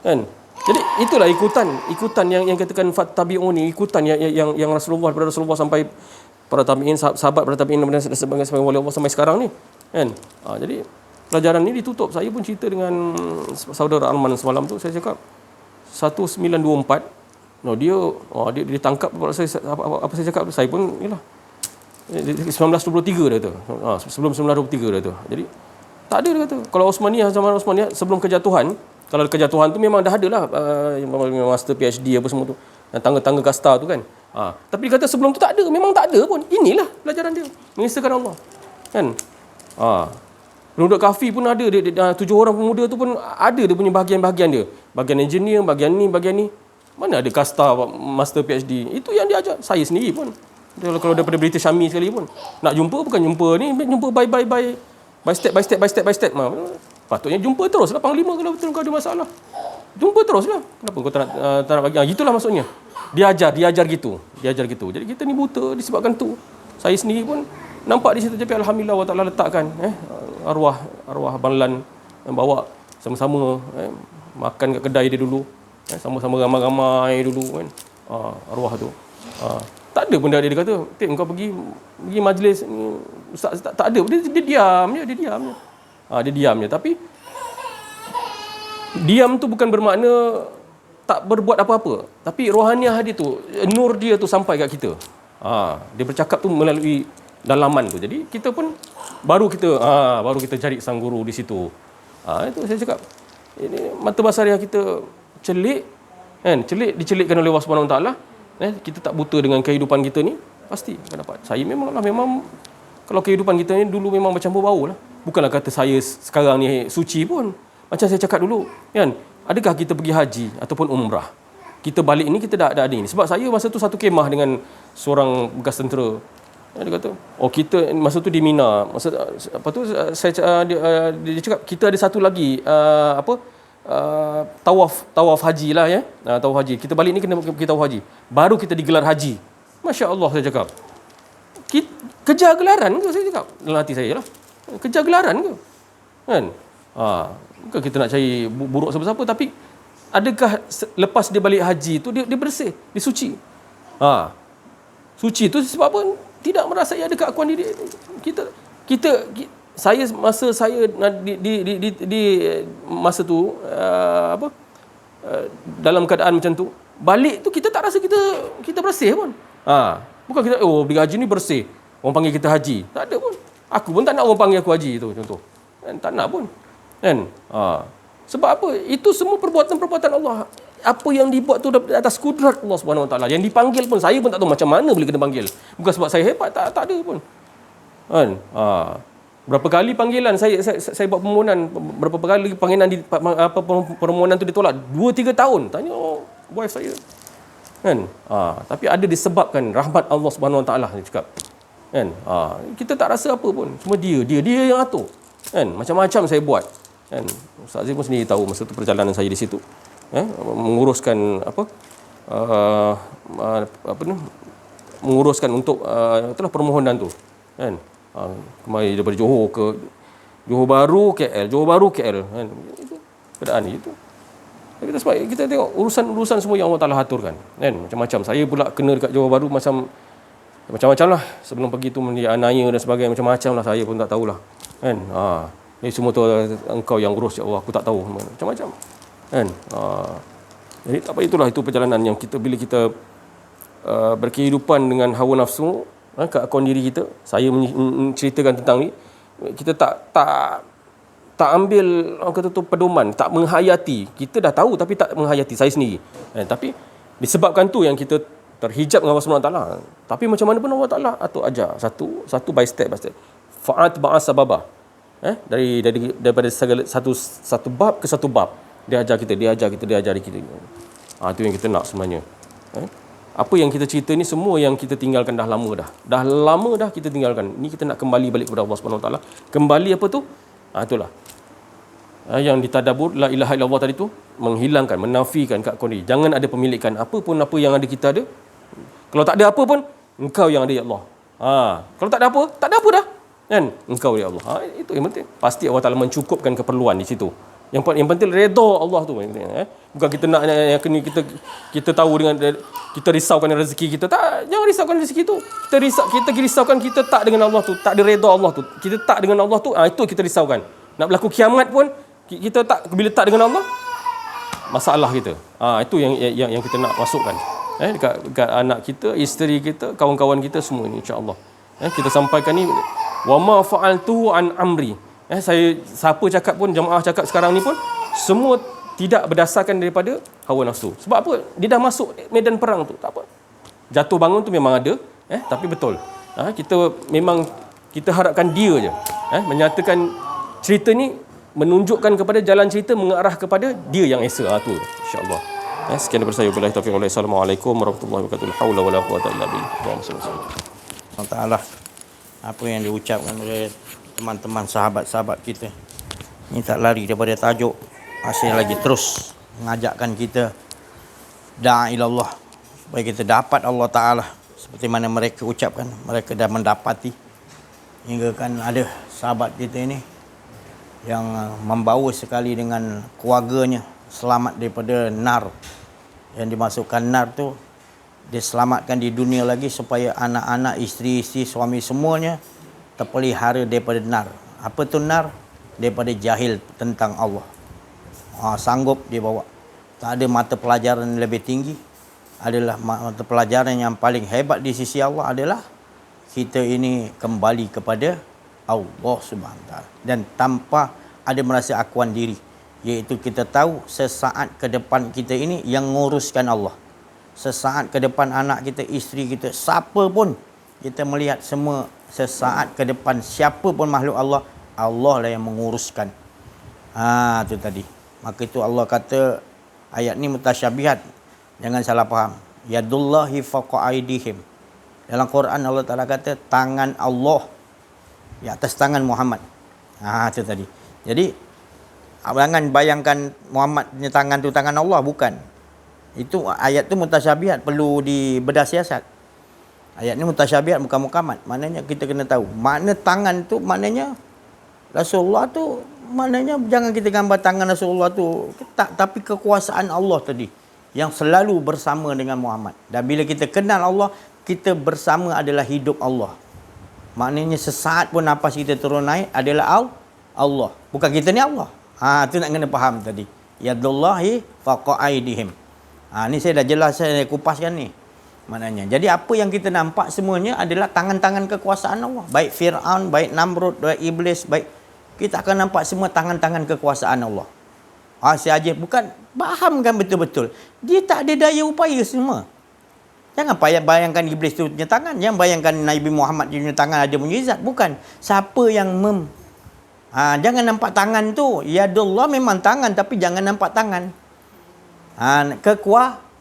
C: Kan? Jadi itulah ikutan yang katakan fattabi'uni, ikutan yang Rasulullah, daripada Rasulullah sampai para tabi'in, sahabat para tabi'in sebagai wali Allah sampai sekarang ni. Kan? Jadi pelajaran ni ditutup. Saya pun cerita dengan saudara Alman semalam tu, saya cakap 1924 dia ditangkap. Apa saya cakap, saya pun yalah 1923 dah tu. Sebelum 1923 dah tu. Jadi tak ada, dia kata. Kalau Osmaniyah, zaman Osmaniyah sebelum kejatuhan, kalau kejatuhan tu memang dah ada lah master PhD apa semua tu, tangga-tangga kasta tu kan. Tapi dia kata sebelum tu tak ada, memang tak ada pun. Inilah pelajaran dia, mengisahkan Allah. Kan? Penduduk kafir pun ada, 7 orang pemuda tu pun ada dia punya bahagian-bahagian dia. Bahagian engineer, bahagian ni. Mana ada kasta master PhD. Itu yang dia ajar. Saya sendiri pun. Kalau daripada British Army sekali pun. Nak jumpa bukan jumpa ni, jumpa by step. Patutnya jumpa teruslah Panglima kalau betul kau ada masalah. Jumpa teruslah. Kenapa kau tak nak bagi? Gitulah maksudnya. Dia ajar gitu. Jadi kita ni buta disebabkan tu. Saya sendiri pun nampak di situ, tapi alhamdulillah Allah Taala letakkan arwah Abang Lan yang bawa sama-sama makan kat kedai dia dulu. Sama-sama ramai-ramai dulu kan. Arwah tu. Tak ada pun dia kata, "Tik, kau pergi majlis ni ustaz." Tak ada. Dia diam je. Dia diam je. Tapi diam tu bukan bermakna tak berbuat apa-apa. Tapi rohaniah dia tu, nur dia tu sampai kat kita. Dia bercakap tu melalui dalaman tu. Jadi kita pun baru kita cari sang guru di situ. Itu saya cakap. Ini mata basariah kita dicelikkan oleh Allah Subhanahu Wa Taala. Kita tak buta dengan kehidupan kita ni, pasti akan dapat. Saya memang kalau kehidupan kita ni dulu memang bercampur bau lah. Bukanlah kata saya sekarang ni suci pun. Macam saya cakap dulu, kan? Adakah kita pergi haji ataupun umrah? Kita balik ni kita dah ada ni. Sebab saya masa tu satu kemah dengan seorang bekas tentera. Dia kata, kita masa tu di Mina. Dia cakap kita ada satu lagi tawaf haji lah ya. Tawaf haji. Kita balik ni kena kita tawaf haji. Baru kita digelar haji. Masya Allah saya cakap. Kejar gelaran ke saya cakap dalam hati saya lah. Kejar gelaran ke? Kan? Bukan kita nak cari buruk siapa-siapa, tapi adakah lepas dia balik haji tu dia bersih, dia suci? Suci tu sebab apa? Tidak merasai ada keakuan diri. Saya masa saya di masa tu dalam keadaan macam tu, balik tu kita tak rasa kita bersih pun. Bukan kita pergi haji ni bersih. Orang panggil kita haji. Tak ada pun. Aku pun tak nak orang panggil aku haji tu contoh. Kan tak nak pun. Kan? Sebab apa? Itu semua perbuatan-perbuatan Allah. Apa yang dibuat tu atas kudrat Allah Subhanahu Wa Taala. Yang dipanggil pun saya pun tak tahu macam mana boleh kena panggil. Bukan sebab saya hebat, tak ada pun. Kan? Berapa kali panggilan saya buat permohonan, berapa kali panggilan permohonan tu ditolak? 2-3 tahun. Tanya wife saya. Kan? Tapi ada disebabkan rahmat Allah Subhanahu Wa Taala dia cakap. Kan? Kita tak rasa apa pun. Cuma dia yang atur. Kan? Macam-macam saya buat. Kan? Ustaz Aziz pun sendiri tahu masa tu perjalanan saya di situ. Menguruskan menguruskan untuk itulah permohonan tu. Kan? Kemari daripada Johor Baru KL kan? Itu keadaan itu. Tapi sebab kita tengok urusan semua yang Allah Taala aturkan kan, macam-macam. Saya pula kena dekat Johor Baru macam-macam lah. Sebelum pergi tu menanya dan sebagainya, macam-macam lah. Saya pun tak tahulah kan. Ini semua tu engkau yang urus ya Allah, aku tak tahu macam-macam kan. Jadi apa itulah, itu perjalanan yang bila kita berkehidupan dengan hawa nafsu, keakuan diri kita. Saya menceritakan tentang ni, kita tak ambil orang kata tu pedoman, tak menghayati. Kita dah tahu tapi tak menghayati, saya sendiri. Tapi disebabkan tu yang kita terhijab dengan Allah SWT. Tapi macam mana pun Allah Taala atur ajar satu by step. Fa'at ba'as sababah. Daripada satu bab ke satu bab, dia ajar kita. Itu yang kita nak sebenarnya. Apa yang kita cerita ni semua yang kita tinggalkan dah lama dah kita tinggalkan. Ni kita nak kembali balik kepada Allah Subhanahu Wa Taala. Kembali apa tu? Itulah. Yang ditadabur la ilaha illallah tadi tu, menghilangkan, menafikan keakuan diri. Jangan ada pemilikan apa yang ada kita ada. Kalau tak ada apa pun, engkau yang ada ya Allah. Kalau tak ada apa dah. Kan? Engkau ya Allah. Itu yang penting. Pasti Allah Taala mencukupkan keperluan di situ. Yang penting redha Allah tu. Bukan kita nak yang kita tahu dengan kita risaukan rezeki kita. Tak, jangan risaukan rezeki tu. Kita risaukan kita tak dengan Allah tu, tak ada redha Allah tu. Kita tak dengan Allah tu, itu kita risaukan. Nak berlaku kiamat pun kita tak, bila tak dengan Allah, masalah kita. Itu yang kita nak masukkan. Dekat anak kita, isteri kita, kawan-kawan kita semua ni insya-Allah. Kita sampaikan ni, wa ma fa'altu an amri. Siapa cakap pun, jemaah cakap sekarang ni pun, semua tidak berdasarkan daripada hawa nafsu. Sebab apa? Dia dah masuk medan perang tu. Tak apa. Jatuh bangun tu memang ada, tapi betul. Kita harapkan dia je. Menyatakan cerita ni menunjukkan kepada jalan cerita mengarah kepada dia yang esa. Tu insya-Allah. Sekian daripada saya. Wabillahi taufiq wal hidayah. Assalamualaikum warahmatullahi wabarakatuh. La haula wala quwwata illa billah.
A: Allah Taala apa yang diucapkan oleh teman-teman sahabat-sahabat kita ni tak lari daripada tajuk, masih lagi terus mengajakkan kita da'ilallah, supaya kita dapat Allah Ta'ala seperti mana mereka ucapkan. Mereka dah mendapati, hingga kan ada sahabat kita ini yang membawa sekali dengan keluarganya selamat daripada nar. Yang dimasukkan nar tu, dia selamatkan di dunia lagi supaya anak-anak, isteri-isteri, suami semuanya terpelihara daripada nar. Apa tu nar? Daripada jahil tentang Allah. Sanggup dia bawa. Tak ada mata pelajaran yang lebih tinggi. Adalah mata pelajaran yang paling hebat di sisi Allah adalah kita ini kembali kepada Allah Subhanahu Wa Taala, dan tanpa ada merasa akuan diri, iaitu kita tahu sesaat ke depan kita ini yang nguruskan Allah. Sesaat ke depan anak kita, isteri kita, siapa pun kita melihat semua sesaat ke depan siapa pun makhluk Allah, Allah lah yang menguruskan. Itu tadi. Maka itu Allah kata ayat ni mutasyabihat. Jangan salah faham. Yadullahi fawqa aydihim. Dalam Quran Allah Taala kata tangan Allah di atas tangan Muhammad. Itu tadi. Jadi Jangan bayangkan Muhammad punya tangan tu tangan Allah, bukan. Itu ayat tu mutasyabihat, perlu dibedah siasat. Ayat ni mutasyabihat bukan mukamat. Maknanya kita kena tahu. Makna tangan tu maknanya Rasulullah tu, maknanya jangan kita gambar tangan Rasulullah tu. Tak, tapi kekuasaan Allah tadi yang selalu bersama dengan Muhammad. Dan bila kita kenal Allah, kita bersama adalah hidup Allah. Maknanya sesaat pun nafas kita turun naik adalah Allah. Bukan kita ni Allah. Tu nak kena faham tadi. Yadullahi faqa aidihim. Ni saya dah jelas, saya kupaskan ni. Maknanya. Jadi apa yang kita nampak semuanya adalah tangan-tangan kekuasaan Allah. Baik Fir'aun, baik Namrud, baik Iblis, baik, kita akan nampak semua tangan-tangan kekuasaan Allah. Saya aja bukan fahamkan betul-betul. Dia tak ada daya upaya semua. Jangan bayangkan Iblis tu punya tangan. Jangan bayangkan Nabi Muhammad punya tangan ada mukjizat. Bukan. Siapa yang jangan nampak tangan tu. Yadullah memang tangan, tapi jangan nampak tangan.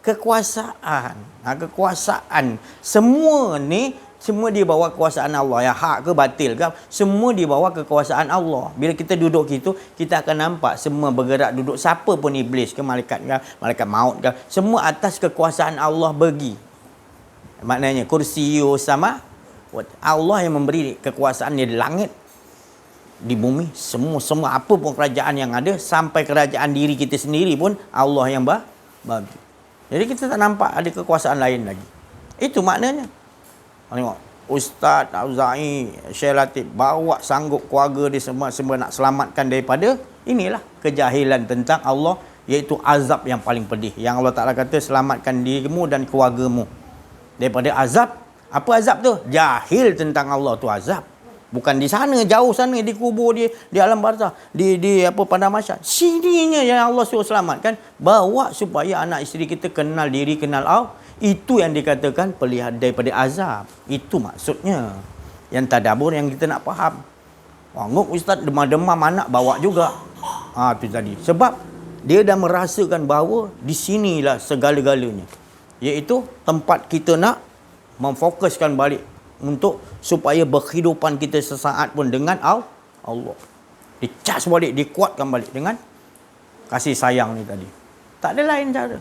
A: Kekuasaan. Kekuasaan. Semua ni, semua di bawah kekuasaan Allah. Ya hak ke batil ke, semua di bawah kekuasaan Allah. Bila kita duduk gitu, kita akan nampak semua bergerak duduk. Siapa pun iblis ke, malaikat ke, malaikat maut ke, semua atas kekuasaan Allah bagi. Maknanya kursiyu sama Allah yang memberi kekuasaan di langit, di bumi, semua apa pun kerajaan yang ada, sampai kerajaan diri kita sendiri pun Allah yang bagi. Jadi kita tak nampak ada kekuasaan lain lagi. Itu maknanya. Tengok, Ustaz Auza'i, Syekh Latif bawa sanggup keluarga dia semua nak selamatkan daripada inilah kejahilan tentang Allah, iaitu azab yang paling pedih. Yang Allah Ta'ala kata, selamatkan dirimu dan keluargamu daripada azab. Apa azab tu? Jahil tentang Allah tu azab. Bukan di sana, jauh sana, di kubur dia, di alam barzah, di pada masyarakat. Sininya yang Allah suruh selamatkan, bawa supaya anak isteri kita kenal diri, kenal Allah. Itu yang dikatakan pelihara daripada azab. Itu maksudnya. Yang tadabbur yang kita nak faham. Ngok ustaz demam-demam anak bawa juga. Tu tadi. Sebab dia dah merasakan bahawa di sinilah segala-galanya. Iaitu tempat kita nak memfokuskan balik untuk supaya berhidupan kita sesaat pun dengan Allah. Dicas balik, dikuatkan balik dengan kasih sayang ni tadi. Tak ada lain cara.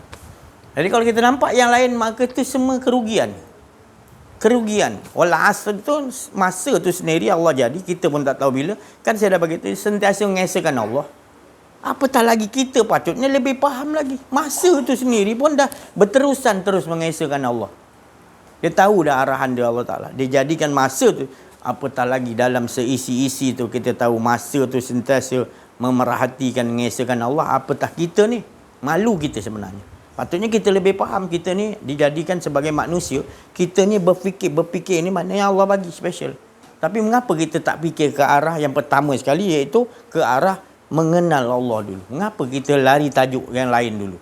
A: Jadi kalau kita nampak yang lain, maka itu semua kerugian. Kerugian. Wal asr tu, masa tu sendiri Allah jadi, kita pun tak tahu bila. Kan saya dah bagi tu, sentiasa mengesahkan Allah. Apatah lagi kita patutnya lebih faham lagi. Masa tu sendiri pun dah berterusan terus mengesahkan Allah. Dia tahu dah arahan dia Allah Ta'ala. Dia jadikan masa tu, apatah lagi dalam seisi-isi tu kita tahu masa tu sentiasa memerhatikan mengesahkan Allah. Apatah kita ni, malu kita sebenarnya. Patutnya kita lebih faham, kita ni dijadikan sebagai manusia, kita ni berfikir ni maknanya Allah bagi special. Tapi mengapa kita tak fikir ke arah yang pertama sekali, iaitu ke arah mengenal Allah dulu? Mengapa kita lari tajuk yang lain dulu?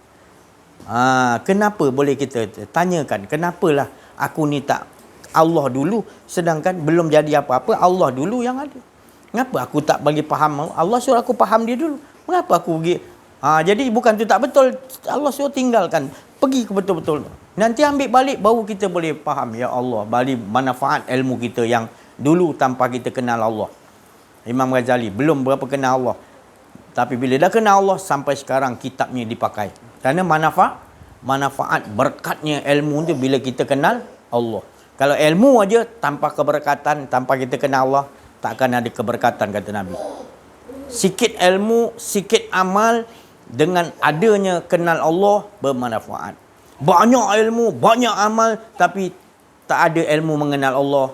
A: Kenapa boleh kita tanyakan, kenapalah aku ni tak Allah dulu, sedangkan belum jadi apa-apa, Allah dulu yang ada. Mengapa aku tak bagi faham Allah, suruh aku faham dia dulu? Mengapa aku pergi? Jadi bukan tu tak betul, Allah suruh tinggalkan, pergi ke betul-betul. Nanti ambil balik baru kita boleh faham. Ya Allah, balik manfaat ilmu kita yang dulu tanpa kita kenal Allah. Imam Ghazali belum berapa kenal Allah, tapi bila dah kenal Allah, sampai sekarang kitabnya dipakai. Kerana manfaat berkatnya ilmu tu bila kita kenal Allah. Kalau ilmu aja tanpa keberkatan, tanpa kita kenal Allah, takkan ada keberkatan, kata Nabi. Sikit ilmu, sikit amal, dengan adanya kenal Allah bermanfaat. Banyak ilmu, banyak amal, tapi tak ada ilmu mengenal Allah,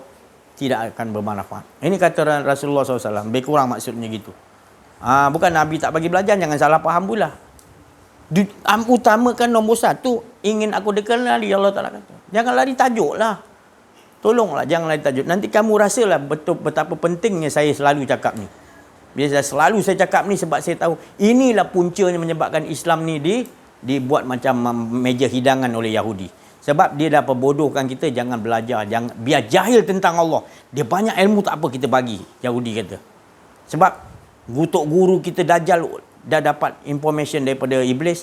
A: tidak akan bermanfaat. Ini kata Rasulullah SAW. Lebih kurang maksudnya gitu. Bukan Nabi tak bagi belajar, jangan salah faham pula. Utamakan nombor satu, ingin aku dikenali, Allah Ta'ala kata. Jangan lari tajuk lah. Tolonglah, jangan lari tajuk. Nanti kamu rasalah betul betapa pentingnya saya selalu cakap ni. Biasa selalu saya cakap ni sebab saya tahu inilah puncanya menyebabkan Islam ni dibuat macam meja hidangan oleh Yahudi. Sebab dia dah perbodohkan kita, jangan belajar, jangan biar jahil tentang Allah. Dia banyak ilmu tak apa kita bagi, Yahudi kata. Sebab gutuk guru kita Dajjal dah dapat information daripada iblis,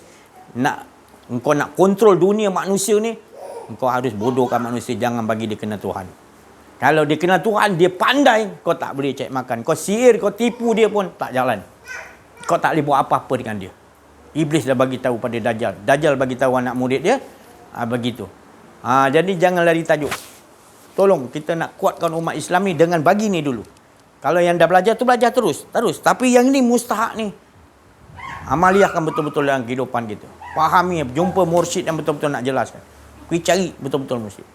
A: engkau nak kontrol dunia manusia ni, engkau harus bodohkan manusia, jangan bagi dia kenal Tuhan. Kalau dia kenal Tuhan, dia pandai, kau tak boleh cek makan. Kau sihir, kau tipu dia pun tak jalan. Kau tak boleh buat apa-apa dengan dia. Iblis dah bagi tahu pada Dajjal. Dajjal bagi tahu anak murid dia, begitu. Jadi jangan lari tajuk. Tolong kita nak kuatkan umat Islam ni dengan bagi ni dulu. Kalau yang dah belajar tu belajar terus. Tapi yang ni mustahak ni, amaliahkan betul-betul dalam kehidupan kita. Fahami, jumpa mursyid yang betul-betul nak jelaskan. Pergi cari betul-betul mursyid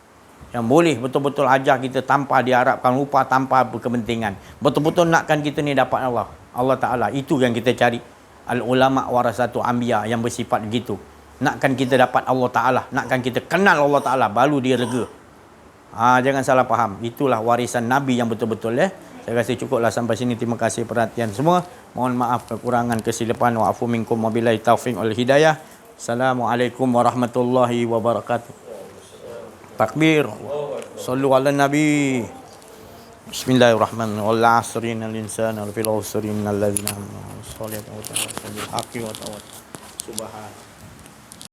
A: yang boleh betul-betul ajar kita tanpa diharapkan upah, tanpa berkepentingan. Betul-betul nakkan kita ni dapat Allah Ta'ala. Itu yang kita cari. Al-ulama warasatu anbiya, yang bersifat begitu. Nakkan kita dapat Allah Ta'ala, nakkan kita kenal Allah Ta'ala, baru dia rega. Jangan salah faham. Itulah warisan Nabi yang betul-betul Saya rasa cukuplah sampai sini. Terima kasih perhatian semua. Mohon maaf kekurangan kesilapan. Wa afu minkum wa billahi taufiq wal hidayah. Assalamualaikum warahmatullahi wabarakatuh. Takbir. Sallu ala Nabi. Bismillahirrahmanirrahim. Wal 'asri innal insana lafil khusr innal ladzina amanu was salihati wa tawasaw bil haqqi wa tawasaw subhan